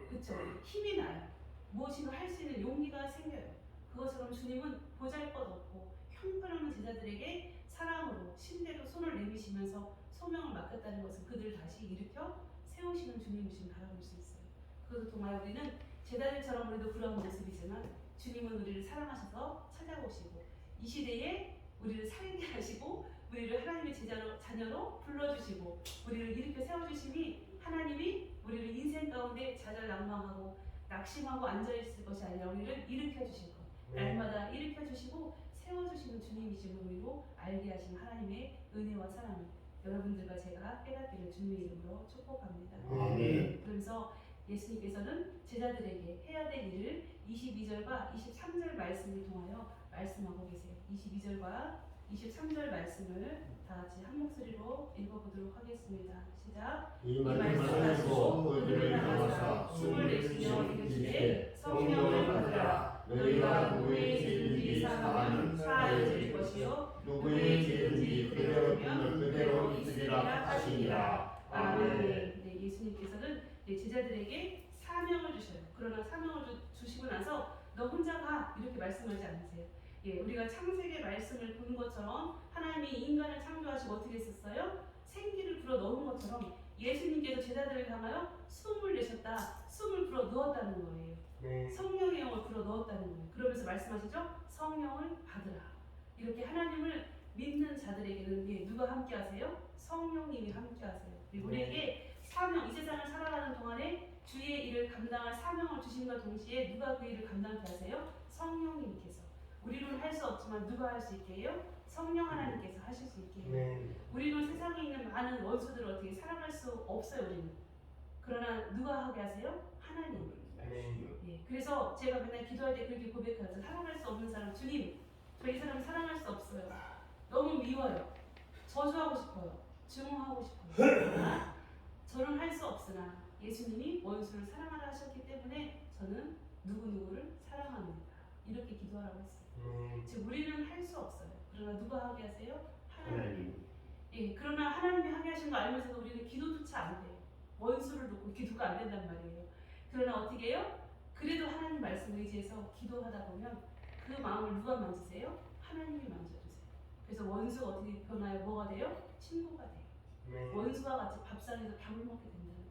그렇죠? 힘이 나요. 무엇인가 할 수 있는 용기가 생겨요. 그것처럼 주님은 보잘것없고 형편없는 제자들에게 사랑으로 신뢰로 손을 내미시면서 소명을 맡겼다는 것은 그들을 다시 일으켜 세우시는 주님이신 바라볼 수 있어요. 그것을 통하여 우리는 제자들처럼 우리도 그런 모습이지만 주님은 우리를 사랑하셔서 찾아오시고 이 시대에 우리를 살게 하시고 우리를 하나님의 자녀로 불러주시고 우리를 일으켜 세워주심이 하나님이 우리를 인생 가운데 좌절낭망하고 낙심하고 앉아있을 것이 아니라 우리를 일으켜 주실 것, 날마다 일으켜 주시고 세워주시는 주님이심을 우리로 알게 하신 하나님의 은혜와 사랑을 여러분들과 제가 깨닫기를 주님의 이름으로 축복합니다. 그래서 예수님께서는 제자들에게 해야 될 일을 22절과 23절 말씀을 통하여 말씀하고 계세요. 22절과 23절 말씀을 다 같이 한 목소리로 읽어보도록 하겠습니다. 시작. 이 말씀을 하시고 그들을 향하사 숨을 내쉬며 이르시되 성령을 받으라. 너희가 누구의 죄든지 사하면 사하여질 것이요 누구의 죄든지 그대로 두면 그대로 있으리라 하시니라. 아멘. 예수님께서는 제자들에게 사명을 주셔요. 그러나 사명을 주시고 나서 너 혼자 가 이렇게 말씀하지 않으세요. 우리가 창세기 말씀을 보는 것처럼 하나님이 인간을 창조하시고 어떻게 했었어요? 생기를 불어 넣은 것처럼 예수님께서 제자들을 향하여 숨을 내셨다. 숨을 불어 넣었다는 거예요. 성령의 영을 불어 넣었다는 거예요. 그러면서 말씀하시죠? 성령을 받으라. 이렇게 하나님을 믿는 자들에게는 누가 함께 하세요? 성령님이 함께 하세요. 그리고 우리에게 사명, 이 세상을 살아가는 동안에 주의 일을 감당할 사명을 주심과 동시에 누가 그 일을 감당케 하세요? 성령님께서. 우리는 할 수 없지만 누가 할 수 있게 해요? 성령 하나님께서 하실 수 있게 해요. 우리는 세상에 있는 많은 원수들을 어떻게 살아갈 수 없어요. 우리는. 그러나 누가 하게 하세요? 하나님. 예, 그래서 제가 맨날 기도할 때 그렇게 고백하죠. 사랑할 수 없는 사람, 주님, 저 이 사람 사랑할 수 없어요. 너무 미워요. 저주하고 싶어요. 증오하고 싶어요. 그러나 저는 할 수 없으나 예수님이 원수를 사랑하라 하셨기 때문에 저는 누구누구를 사랑합니다. 이렇게 기도하라고 했어요. 즉 우리는 할 수 없어요. 그러나 누가 하게 하세요? 하나님. 예, 그러나 하나님이 하게 하신 거 알면서도 우리는 기도조차 안 돼요. 원수를 놓고 기도가 안 된단 말이에요. 그러나 어떻게 해요? 그래도 하나님 말씀 의지해서 기도하다 보면 그 마음을 누가 만지세요? 하나님이 만져주세요. 그래서 원수가 어떻게 변하여 뭐가 돼요? 친구가 돼요. 원수와 같이 밥상에서 밥을 먹게 된다는 거예요.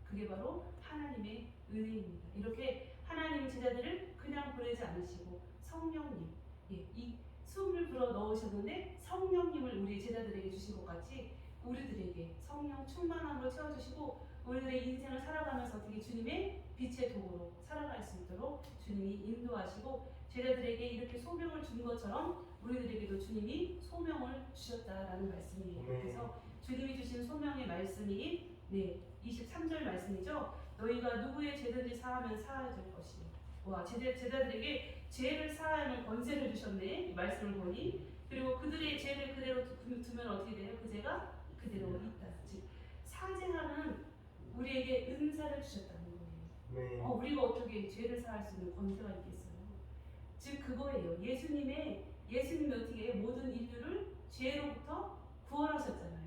그게 바로 하나님의 은혜입니다. 이렇게 하나님 제자들을 그냥 보내지 않으시고 성령님, 예, 이 숨을 불어 넣으셨는데 성령님을 우리 제자들에게 주신 것 같이 우리들에게 성령 충만함으로 채워주시고 우리들의 인생을 살아가면서 어떻게 주님의 빛의 도구로 살아갈 수 있도록 주님이 인도하시고 제자들에게 이렇게 소명을 준 것처럼 우리들에게도 주님이 소명을 주셨다라는 말씀이에요. 그래서 주님이 주신 소명의 말씀이 23절 말씀이죠. 너희가 누구의 죄든지 사하면 사하여질 것이요. 와, 제자들에게 죄를 사하는 권세를 주셨네. 이 말씀을 보니. 그리고 그들의 죄를 그대로 두면 어떻게 돼요? 그 죄가 그대로 있다. 즉 사죄하는 우리에게 은사를 주셨다는 거예요. 우리가 어떻게 죄를 사할 수 있는 권세가 있겠어요? 즉 그거예요. 예수님이 어떻게 해요? 모든 인류를 죄로부터 구원하셨잖아요.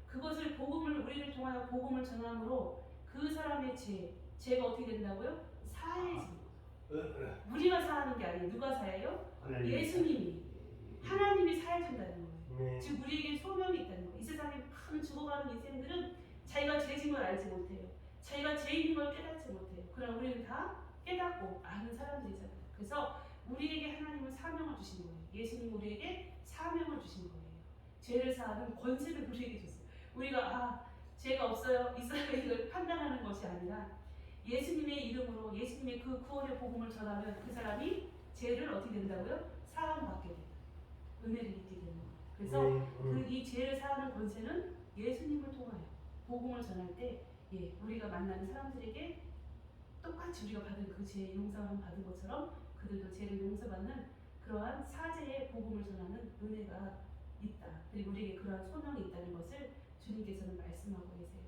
그것을 우리를 통하여 복음을 전함으로 그 사람의 죄가 어떻게 된다고요? 사해집니다. 우리가 사하는 게 아니에요. 누가 사해요? 예수님이. 하나님이 사해준다는 거예요. 즉 우리에게 소명이 있다는 거예요. 이 세상에 큰 죽어가는 인생들은 자기가 죄진 걸 알지 못해요. 자기가 죄인 걸 깨닫지 못해요. 그러나 우리는 다 깨닫고 아는 사람들이잖아요. 그래서 우리에게 하나님은 사명을 주신 거예요. 예수님 우리에게 사명을 주신 거예요. 죄를 사하는 권세를 우리에게 줬어요. 우리가 죄가 없어요, 있어요 이걸 판단하는 것이 아니라 예수님의 이름으로 예수님의 그 구원의 복음을 전하면 그 사람이 죄를 어떻게 된다고요? 사함받게 돼요. 은혜를 입게 되는 거예요. 그래서 이 죄를 사하는 권세는 예수님을 통하여 복음을 전할 때 우리가 만나는 사람들에게 똑같이 우리가 받은 그 죄의 용서를 받은 것처럼 그들도 죄를 용서받는 그러한 사죄의 복음을 전하는 은혜가 있다. 그리고 우리에게 그러한 소명이 있다는 것을 주님께서는 말씀하고 계세요.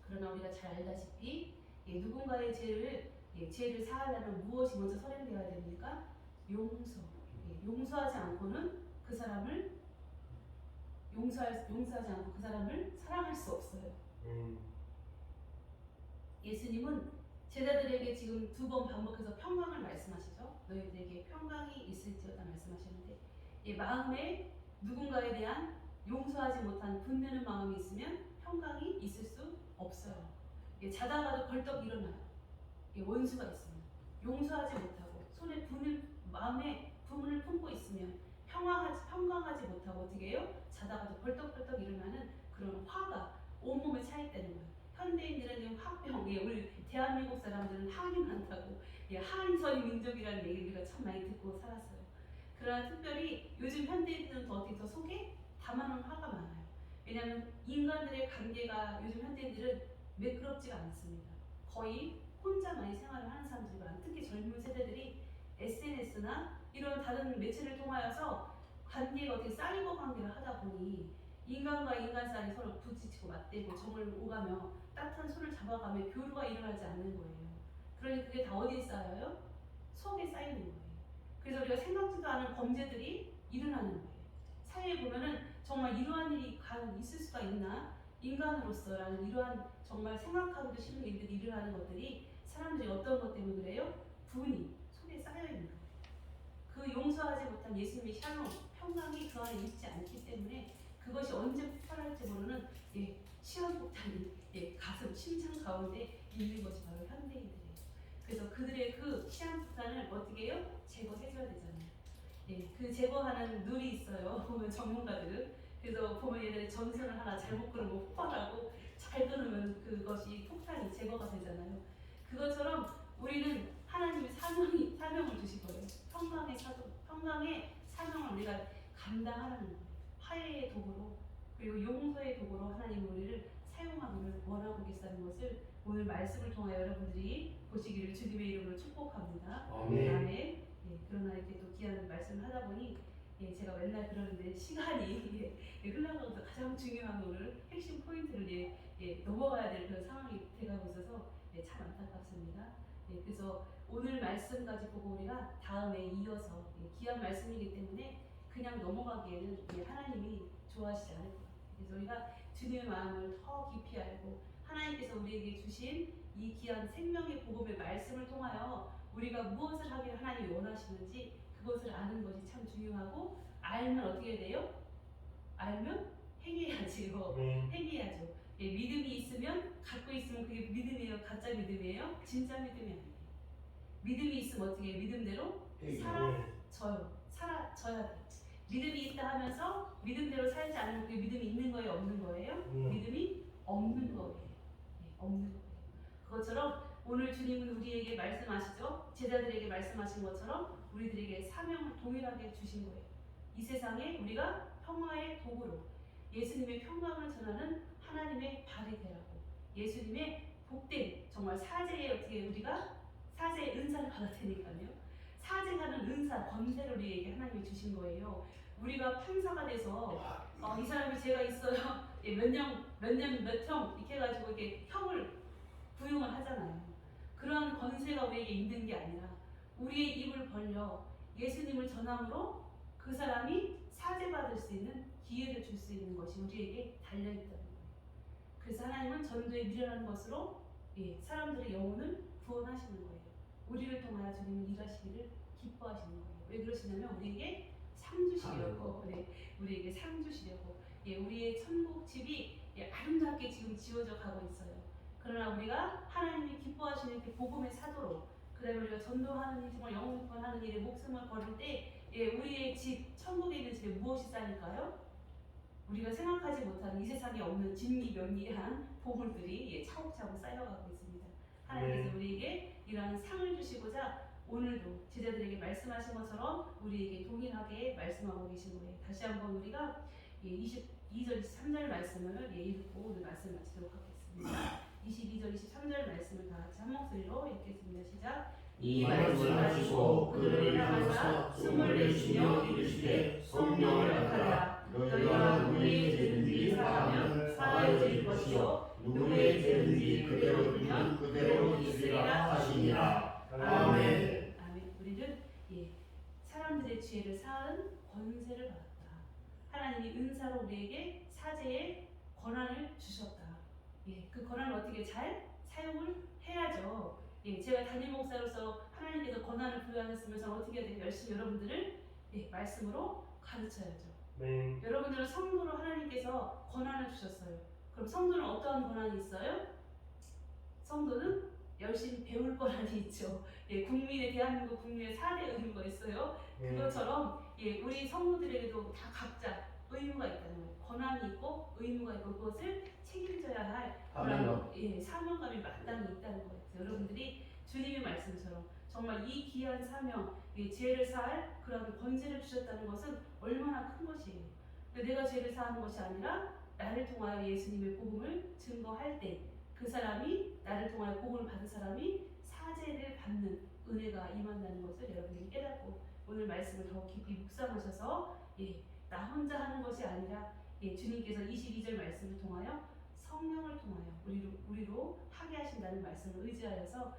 그러나 우리가 잘 알다시피 누군가의 죄를 사하려면 무엇이 먼저 선행되어야 됩니까? 용서. 용서하지 않고는 그 사람을 용서하지 않고 그 사람을 사랑할 수 없어요. 예수님은 제자들에게 지금 2번 반복해서 평강을 말씀하시죠. 너희들에게 평강이 있을지어다 말씀하시는데 마음에 누군가에 대한 용서하지 못한 분내는 마음이 있으면 평강이 있을 수 없어요. 자다가도 벌떡 일어나요. 원수가 있으면 용서하지 못하고 마음에 분을 품고 있으면 평강하지 못하고 어떻게 해요? 자다가도 벌떡벌떡 일어나는 그런 화가 온몸에 차 있다는 거예요. 현대인들은 화병, 우리 대한민국 사람들은 한이 많다고 한서인 민족이라는 얘기를 우리가 참 많이 듣고 살았어요. 그러나 특별히 요즘 현대인들은 더 속에 담아놓은 화가 많아요. 왜냐하면 인간들의 관계가 요즘 현대인들은 매끄럽지가 않습니다. 거의 혼자만이 생활을 하는 사람들이 많아요. 특히 젊은 세대들이 SNS나 이런 다른 매체를 통하여서 관계가 어떻게 사이버 관계를 하다 보니 인간과 인간 사이에 서로 부딪히고 맞대고 정을 오가며 따뜻한 손을 잡아가며 교류가 일어나지 않는 거예요. 그러니 그게 다 어디에 쌓여요? 속에 쌓이는 거예요. 그래서 우리가 생각지도 않은 범죄들이 일어나는 거예요. 사회에 보면은 정말 이러한 일이 과연 있을 수가 있나? 인간으로서라는 이러한 정말 생각하기도 싫은 일들이 일어나는 것들이 사람들이 어떤 것 때문에 그래요? 분이 속에 쌓여있는 거예요. 그 용서하지 못한 예수님의 샬롬, 평강이 그 안에 있지 않기 때문에 그것이 언제 폭발할지 모르는 시한폭탄이 가슴, 심장 가운데 있는 것이 바로 현대인들이에요. 그래서 그들의 그 시한폭탄을 어떻게 해요? 제거해줘야 되잖아요. 그 제거하는 룰이 있어요. 보면 전문가들은. 그래서 보면 얘네들이 전선을 하나 잘못 끊으면 폭발하고 잘 끊으면 그것이 폭탄이 제거가 되잖아요. 그것처럼 우리는 하나님의 사명을 주신 거예요. 평강의 사명을 우리가 감당하는 거예요. 화해의 도구로 그리고 용서의 도구로 하나님 우리를 사용하기를 원하고 계시다는 것을 오늘 말씀을 통하여 여러분들이 보시기를 주님의 이름으로 축복합니다. 아멘. 예, 그러나 이렇게 또 귀한 말씀을 하다 보니 제가 맨날 그러는데 시간이 흘러가면서 가장 중요한 오늘 핵심 포인트를 넘어가야 될 그런 상황이 돼가고 있어서 참 안타깝습니다. 그래서 오늘 말씀까지 보고 우리가 다음에 이어서 귀한 말씀이기 때문에 그냥 넘어가기에는 하나님이 좋아하시지 않을 것 같아요. 그래서 우리가 주님의 마음을 더 깊이 알고 하나님께서 우리에게 주신 이 귀한 생명의 복음의 말씀을 통하여 우리가 무엇을 하기를 하나님이 원하시는지 그것을 아는 것이 참 중요하고 알면 어떻게 돼요? 알면 행해야지요. 행해야죠. 믿음이 있으면 갖고 있으면 그게 믿음이에요? 가짜 믿음이에요? 진짜 믿음이 아니에요. 믿음이 있으면 어떻게 해요? 믿음대로 사라져야 돼요. 믿음이 있다 하면서 믿음대로 살지 않으면 그게 믿음이 있는 거예요? 없는 거예요? 믿음이 없는 거예요. 없는 거예요. 그것처럼 오늘 주님은 우리에게 말씀하시죠. 제자들에게 말씀하신 것처럼 우리들에게 사명을 동일하게 주신 거예요. 이 세상에 우리가 평화의 도구로 예수님의 평강을 전하는 하나님의 발이 되라고 예수님의 복된 정말 사제의 어떻게 우리가 사제의 은사를 받았으니까요. 사제하는 은사, 권세를 우리에게 하나님이 주신 거예요. 우리가 판사가 돼서 이 사람이 죄가 있어요. 몇 형 이렇게 해가지고 이렇게 형을 부용을 하잖아요. 그런 권세가 우리에게 있는 게 아니라 우리의 입을 벌려 예수님을 전함으로 그 사람이 사죄받을 수 있는 기회를 줄 수 있는 것이 우리에게 달려있다는 거예요. 그래서 하나님은 전도에 미련한 것으로 사람들의 영혼을 구원하시는 거예요. 우리를 통하여 주님은 일하시기를 기뻐하시는 거예요. 왜 그러시냐면 우리에게 상 주시려고, 우리에게 상 주시려고, 우리의 천국 집이 아름답게 지금 지어져 가고 있어요. 그러나 우리가 하나님이 기뻐하시는 그 복음의 사도로, 그다음에 우리가 전도하는 일, 정말 영혼 구원하는 일에 목숨을 걸을 때, 우리의 집, 천국에 있는 집에 무엇이 쌓일까요? 우리가 생각하지 못하는 이 세상에 없는 진미명리한 보물들이 차곡차곡 쌓여가고 있습니다. 하나님께서 우리에게 이러한 상을 주시고자 오늘도 제자들에게 말씀하신 것처럼 우리에게 동일하게 말씀하고 계신 거예요. 다시 한번 우리가 22절, 23절 말씀을 읽고 오늘 말씀을 마치도록 하겠습니다. 22절, 23절 말씀을 다 같이 한 목소리로 읽겠습니다. 시작. 이 말씀을 하시고 그들을 향하사 숨을 내쉬며 이르시되 성령을 받으라. 너희가 누구의 죄든지 사하면 사하여질 것이요 누구의 죄든지 그대로 두면 그대로 있으리라 하시니라. 아멘. 아멘. 우리는 사람들의 죄를 사한 권세를 받았다. 하나님이 은사로 우리에게 사죄의 권한을 주셨다. 그 권한을 어떻게 잘 사용을 해야죠. 제가 담임 목사로서 하나님께서 권한을 부여하셨으면 저는 어떻게 해야 돼요? 열심히 여러분들을 말씀으로 가르쳐야죠. 여러분들은 성도로 하나님께서 권한을 주셨어요. 그럼 성도는 어떠한 권한이 있어요? 성도는 열심히 배울 권한이 있죠. 대한민국 국민의 4대 의무가 있어요. 그것처럼 우리 성도들에게도 다 각자 의무가 있다는 거예요. 권한이 있고 의무가 있고 그것을 책임져야 할 그런 사명감이 마땅히 있다는 거예요. 여러분들이 주님의 말씀처럼 정말 이 귀한 사명, 죄를 사할 그런 권세를 주셨다는 것은 얼마나 큰 것이에요. 내가 죄를 사하는 것이 아니라 나를 통하여 예수님의 복음을 증거할 때 그 사람이 나를 통하여 복음을 받은 사람이 사죄를 받는 은혜가 임한다는 것을 여러분들이 깨닫고 오늘 말씀을 더 깊이 묵상하셔서 나 혼자 하는 것이 아니라 주님께서 22절 말씀을 통하여 성령을 통하여 우리로 하게 하신다는 말씀을 의지하여서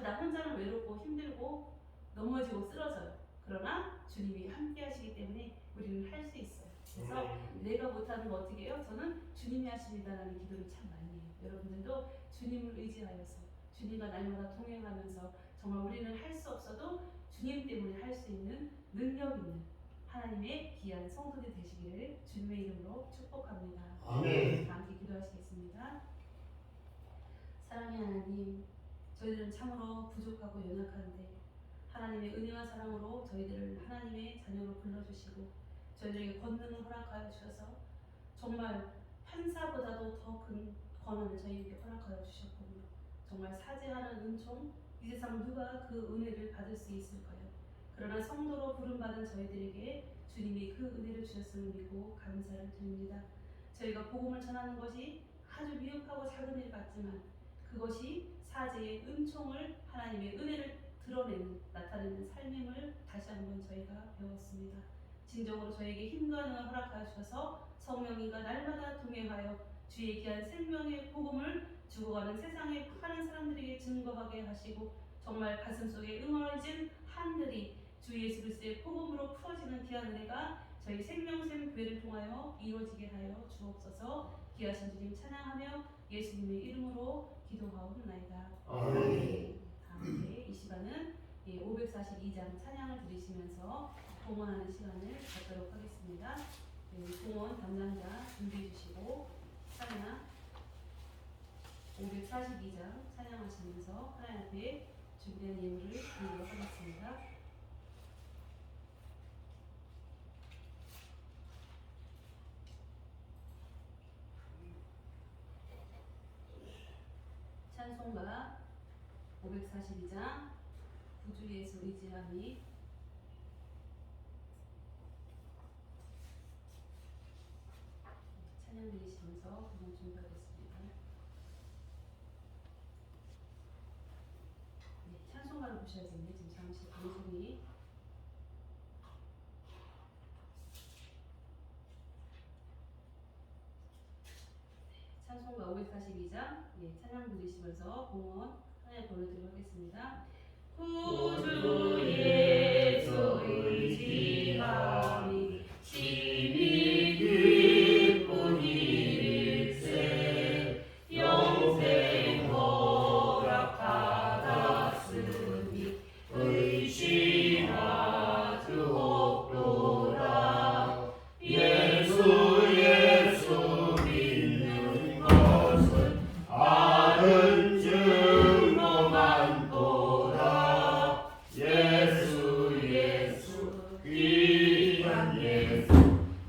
나 혼자는 외롭고 힘들고 넘어지고 쓰러져요. 그러나 주님이 함께 하시기 때문에 우리는 할 수 있어요. 그래서 내가 못하는 거 어떻게 해요? 저는 주님이 하십니다라는 기도를 참 많이 해요. 여러분들도 주님을 의지하여서 주님과 날마다 동행하면서 정말 우리는 할 수 없어도 주님 때문에 할 수 있는 능력 있는 하나님의 귀한 성도들 되시기를 주님의 이름으로 축복합니다. 아멘. 함께 기도하시겠습니다. 사랑의 하나님, 저희들은 참으로 부족하고 연약한데 하나님의 은혜와 사랑으로 저희들을 하나님의 자녀로 불러주시고 저희들에게 권능을 허락하여 주셔서 정말 판사보다도 더 큰 권한을 저희에게 허락하여 주셨거든요. 정말 사죄하는 은총, 이 세상 누가 그 은혜를 받을 수 있을까요? 그러나 성도로 부름받은 저희들에게 주님이 그 은혜를 주셨음을 믿고 감사를 드립니다. 저희가 복음을 전하는 것이 아주 미흡하고 작은 일 같지만 그것이 사죄의 은총을, 하나님의 은혜를 드러내는, 나타내는 삶임을 다시 한번 저희가 배웠습니다. 진정으로 저에게 힘과 능을 허락하여 주셔서 성령님과 날마다 동행하여 주의 귀한 생명의 복음을 죽어가는 세상에 많은 사람들에게 증거하게 하시고 정말 가슴속에 응어진 하늘이 주 예수 그리스도의 복음으로 풀어지는 귀한 은혜가 저희 생명샘 교회를 통하여 이루어지게 하여 주옵소서. 귀하신 주님 찬양하며 예수님의 이름으로 기도하옵나이다. 아멘. 다음에 이 시간은 542장 찬양을 들으시면서 봉헌하는 시간을 갖도록 하겠습니다. 봉헌 담당자 준비해 주시고 찬양 542장 찬양하시면서 하나님 앞에 준비한 예물을 드리도록 하겠습니다. 찬송가 542장 구주 예수 의지함이 찬양 드리시면서 봉헌 준비하겠습니다. 찬송가를 보셔야겠네요. 지금 잠시 방송이 찬송가 542장 찬양 부르시면서 봉헌 하나에 보내드리도록 하겠습니다. 구주 예수 의지함이 심히 기쁜 일일세 영생 허락받았으니 의심하주옵도다. 예수 믿는 것은 아는 증거만 도다. 예수 귀한 예수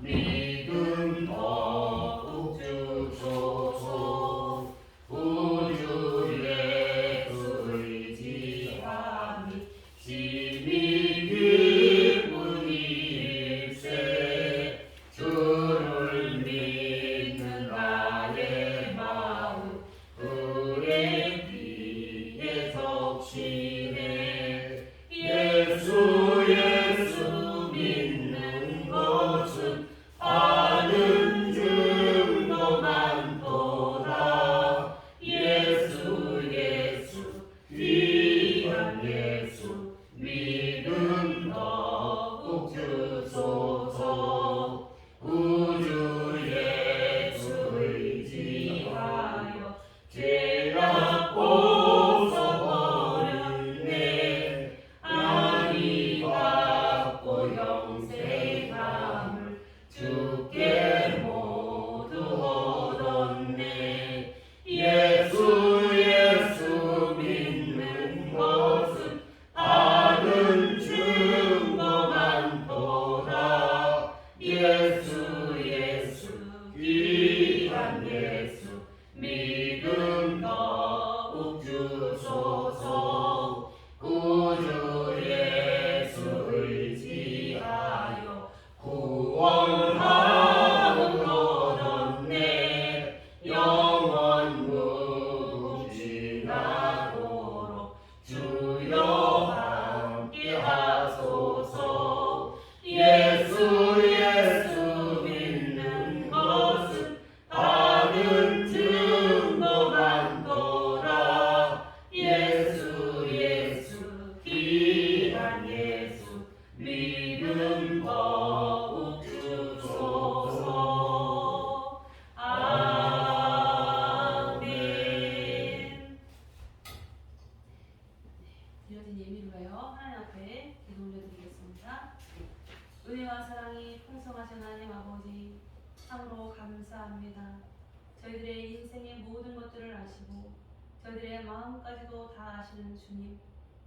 믿음 더욱 주소서. 구주 예수 의지함이 심히 기쁜 일세 주를 믿는 나의 마음 그의 귀에 적시네. 예수 믿는 것은 아는 증거만 도다. 예수 귀한 예수 믿음 더욱 주소서. 구주 예수 의지하여 죄악 벗어버리네. 안위 받고 영생함을 주께 모두 얻었네. 예수 믿는 것은 아는 증거만 도다. 예수 귀한 예수 믿음 더욱 주소서. 구주 예수 의지하여 구원함을 얻었네. 영원 무궁지나도록 주여 함께 하소서. 예수 믿는 것은 아는 증거만 도다. 예수 귀한 예수 믿음 더욱 주소서. 아멘. 드려진 예물을 위하여 하나님 앞에 기도 올려드리겠습니다. 은혜와 사랑이 풍성하신 하나님 아버지, 참으로 감사합니다. 저희들의 인생의 모든 것들을 아시고 저희들의 마음까지도 다 아시는 주님,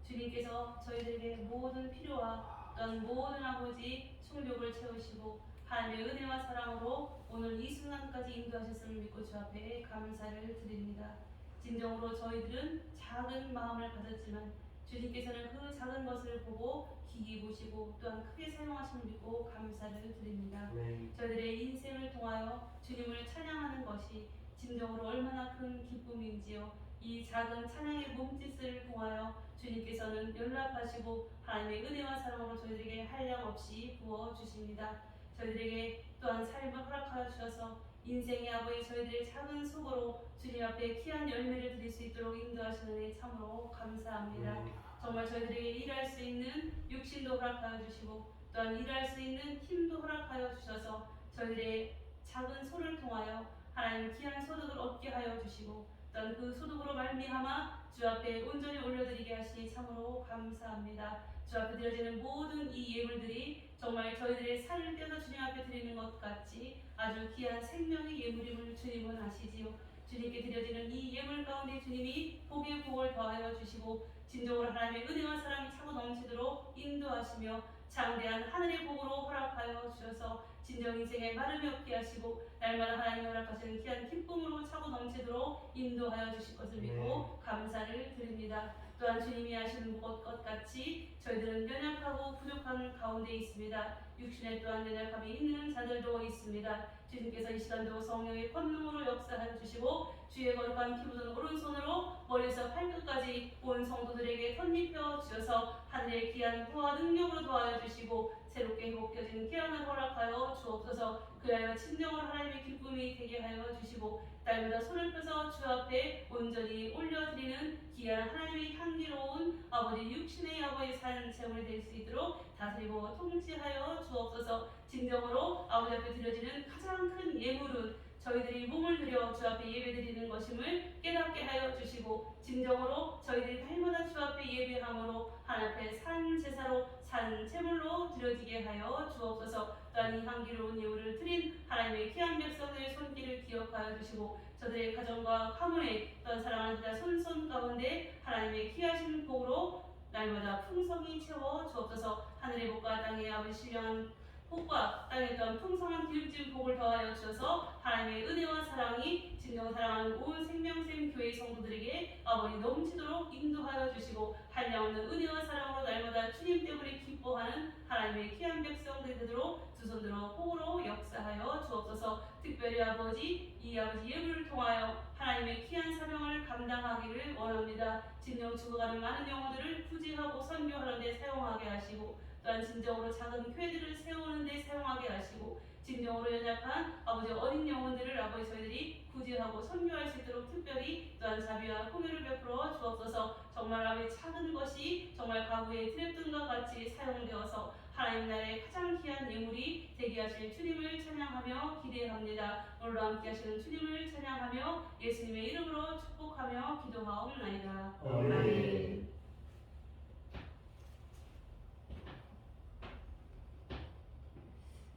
주님께서 저희들에게 모든 필요와 또한 모든 아버지 충족을 채우시고 하나님의 은혜와 사랑으로 오늘 이 순간까지 인도하셨음을 믿고 주 앞에 감사를 드립니다. 진정으로 저희들은 작은 마음을 가졌지만 주님께서는 그 작은 것을 보고 기기 보시고 또한 크게 사용하심을 믿고 감사를 드립니다. 저희들의 인생을 통하여 주님을 찬양하는 것이 진정으로 얼마나 큰 기쁨인지요. 이 작은 찬양의 몸짓을 통하여 주님께서는 연락하시고 하나님의 은혜와 사랑으로 저희들에게 한량없이 부어주십니다. 저희들에게 또한 삶을 허락하여 주셔서 인생의 아버지 저희들의 작은 속으로 주님 앞에 귀한 열매를 드릴 수 있도록 인도하시는 데 참으로 감사합니다. 정말 저희들에게 일할 수 있는 육신도 허락하여 주시고 또한 일할 수 있는 힘도 허락하여 주셔서 저희들의 작은 소를 통하여 하나님 귀한 소득을 얻게 하여 주시고 또한 그 소득으로 말미암아 주 앞에 온전히 올려드리게 하시니 참으로 감사합니다. 주 앞에 드려지는 모든 이 예물들이 정말 저희들의 살을 떼서 주님 앞에 드리는 것 같이 아주 귀한 생명의 예물임을 주님은 아시지요. 주님께 드려지는 이 예물 가운데 주님이 복의 복을 더하여 주시고 진정으로 하나님의 은혜와 사랑이 차고 넘치도록 인도하시며 장대한 하늘의 복으로 허락하여 주셔서 진정 인생에 마름이 없게 하시고 날마다 하나님이 허락하시는 귀한 기쁨으로 차고 넘치도록 인도하여 주실 것을 믿고 감사를 드립니다. 또한 주님이 하시는 것 같이 저희들은 연약하고 부족한 가운데 있습니다. 육신에 또한 연약함이 있는 자들도 있습니다. 주님께서 이 시간도 성령의 권능으로 역사하여 주시고 주의 거룩한 피 묻은 오른손으로 머리에서 발끝까지 온 성도들에게 덧입혀 주셔서 하늘의 귀한 구와 능력으로 도와여 주시고 새롭게 회복되어진 귀한을 허락하여 주옵소서. 그리하여 진정한 하나님의 기쁨이 되게 하여 주시고 날마다 손을 펴서 주 앞에 온전히 올려드리는 귀한 하나님의 향기로운 아버지 육신의 아버지 산 제물이 될 수 있도록 다스리고 통치하여 주옵소서. 진정으로 아버지 앞에 드려지는 가장 큰 예물은 저희들이 몸을 들여 주 앞에 예배드리는 것임을 깨닫게 하여 주시고 진정으로 저희들이 날마다 주 앞에 예배함으로 하나님 앞에 산 제사로 산 제물로 드려지게 하여 주옵소서. 또한 이 향기로운 예물을 드린 하나님의 귀한 백성들의 손길을 기억하여 주시고 저들의 가정과 가문에 또한 사랑하는 자 손손 가운데 하나님의 귀하신 복으로 날마다 풍성히 채워 주옵소서. 하늘의 복과 땅의 아버지 신령한 복과 땅에 또한 풍성한 기름진 복을 더하여 주셔서 하나님의 은혜와 사랑이 진정 사랑하는 온 생명샘 교회 성도들에게 아버지 넘치도록 인도하여 주시고 한량없는 은혜와 사랑으로 날마다 주님 때문에 기뻐하는 하나님의 귀한 백성들이 되도록 두 손들어 복으로 역사하여 주옵소서. 특별히 아버지 이 아버지 예물을 통하여 하나님의 귀한 사명을 감당하기를 원합니다. 진정 죽어가는 많은 영혼들을 구제하고 선교하는 데 사용하게 하시고 또한 진정으로 작은 교회들을 세우는 데 사용하게 하시고 진정으로 연약한 아버지 어린 영혼들을 아버지 저희들이 구제하고 선교할 수 있도록 특별히 또한 자비와 공유를 베풀어 주옵소서. 정말 아버지 작은 것이 정말 과거에 드렸던 것 같이 사용되어서 하나님 나라의 가장 귀한 예물이 되게 하실 주님을 찬양하며 기대합니다. 오늘도 함께 하시는 주님을 찬양하며 예수님의 이름으로 축복하며 기도하옵나이다. 아멘.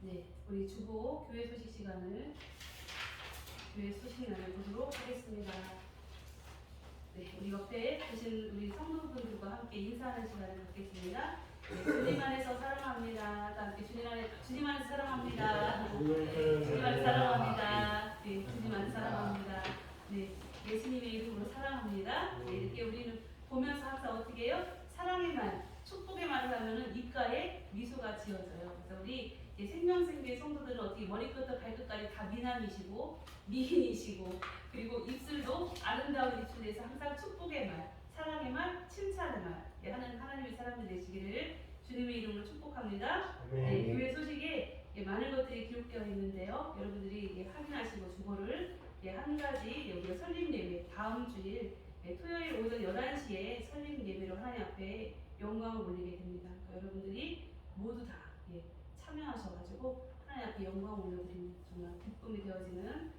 네, 우리 주보 교회 소식 시간을 교회 소식 나눠보도록 하겠습니다. 네, 우리 옆에 계신 우리 성도분들과 함께 인사하는 시간을 갖겠습니다. 네, 주님 안에서 사랑합니다. 다 함께 주님 안에서 사랑합니다. 주님 안에서 사랑합니다. 네, 주님 안에서 사랑합니다. 네, 예수님의 이름으로 사랑합니다. 네, 이렇게 우리는 보면서 항상 어떻게 해요? 사랑의 말, 축복의 말을 하면은 입가에 미소가 지어져요. 그래서 우리 생명생교의 성도들은 어떻게 머리끝부터 발끝까지 다 미남이시고 미인이시고 그리고 입술도 아름다운 입술을 내서 항상 축복의 말, 사랑의 말, 칭찬의 말 하는 하나님의 사람들 되시기를 주님의 이름으로 축복합니다. 네, 교회 소식에 많은 것들이 기록되어 있는데요. 여러분들이 확인하시고 주보를 한 가지 여기가 설립 예배 다음 주일 토요일 오전 11시에 설립 예배로 하나님 앞에 영광을 올리게 됩니다. 그러니까 여러분들이 모두 다 참여하셔가지고 하나님 앞에 영광을 올려드리는 정말 기쁨이 되어지는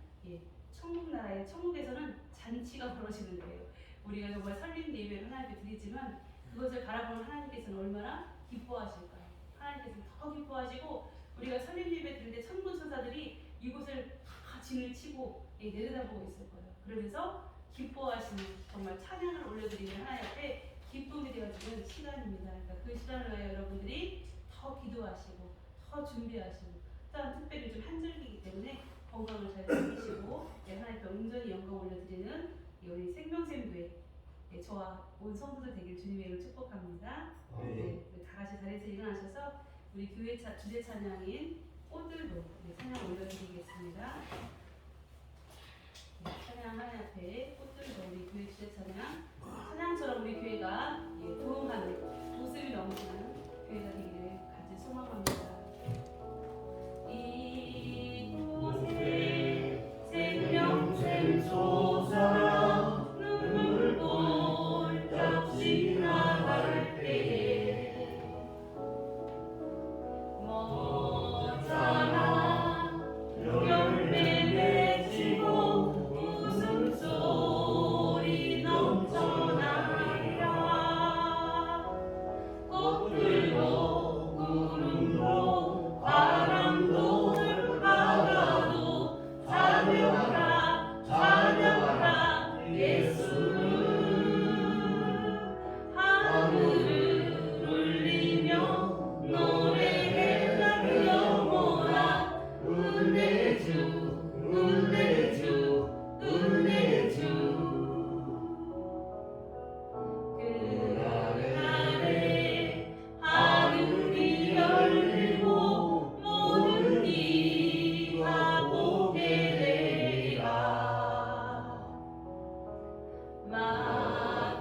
천국 나라의 천국에서는 잔치가 벌어지는 거예요. 우리가 정말 설립 예배를 하나님 앞에 드리지만 그것을 바라보는 하나님께서는 얼마나 기뻐하실까요? 하나님께서는 더 기뻐하시고 우리가 설립 예배 드릴 때 천군 천사들이 이곳을 다 진을 치고 내려다보고 있을 거예요. 그러면서 기뻐하시는 정말 찬양을 올려드리는 하나님 앞에 기쁨이 되어지는 시간입니다. 그러니까 그 시간을 위하여 여러분들이 더 기도하시고 더 준비하시고 또한 특별히 좀 한절기이기 때문에 건강을 잘 챙기시고 하나님 앞에 온전히 영광 올려드리는 우리 생명샘교회 저와 온 성도들 되길 주님의 이름으로 축복합니다. 우리 다 같이 자리에서 일어나셔서 우리 교회 주제 찬양인 꽃들도 찬양 올려드리겠습니다. 찬양 하나님 앞에 꽃들도 우리 교회 주제 찬양처럼 우리 교회가 부흥하는 모습이 넘치는 교회가 되기를 간절히 소망합니다. 이곳에 생명샘 솟아 눈물 짝씩 나갈 때에 먼사나 열매 맺히고 웃음소리 넘쳐나리라. 꽃들도 구름도 바람도 바다도 찬양하라 찬양하라 예수를. 하늘을 울리며 노래해라 그 영혼아. 은혜주 은혜주 은혜주. 그날에 하늘이 열리고 모든 이가 보게 되리라.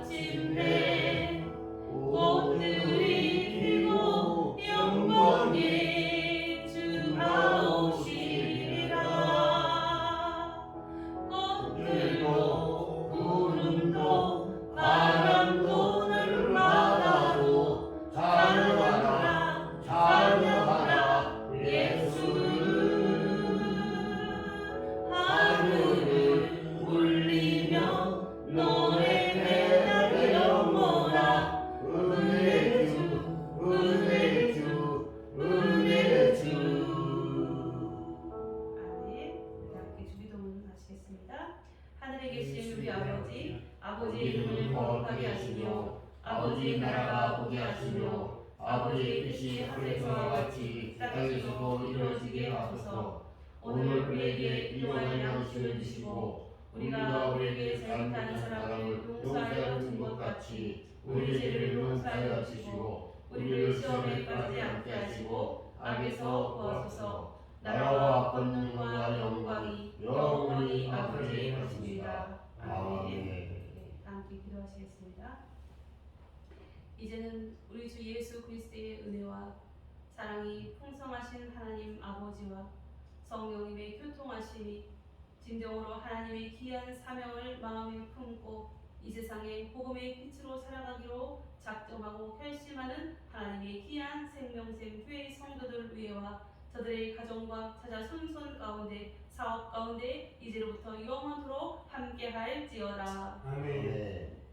마침내 꽃들이 피고 영광의 주가 오시리라. 꽃들도 구름도 바람도 날마다도 찬양하라 찬양하라 예수를. 하늘을 울리며 노래해라 그 영혼아. 은혜주 은혜주 은혜주. 아멘. 함께 주기도문 하시겠습니다. 하늘에 계신 우리 아버지, 아버지의 이름을 거룩하게 하시며 아버지의 나라가 오게 하시며 아버지의 뜻이 하늘에서와 같이 땅에서도 이루어지게 하소서. 오늘 우리에게 일용할 양식을 주시고 우리가 우리에게 잘못하는 사람을 용서하여 준 것 같이 우리 죄를 용서하여 주시고 우리를 시험에 빠지지 않게 하시고 악에서 구하소서. 나라와 권능과 영광이 영원히 아버지의 것입니다. 아멘. 네, 함께 기도하시겠습니다. 이제는 우리 주 예수 그리스도의 은혜와 사랑이 풍성하신 하나님 아버지와 성령님의 교통하심이 진정으로 하나님의 귀한 사명을 마음에 품고 이 세상에 복음의 빛으로 살아가기로 작정하고 결심하는 하나님의 귀한 생명샘 교회 성도들 위에와 저들의 가정과 자자 손손 가운데 사업 가운데 이제로부터 영원토록 함께할지어다. 아멘.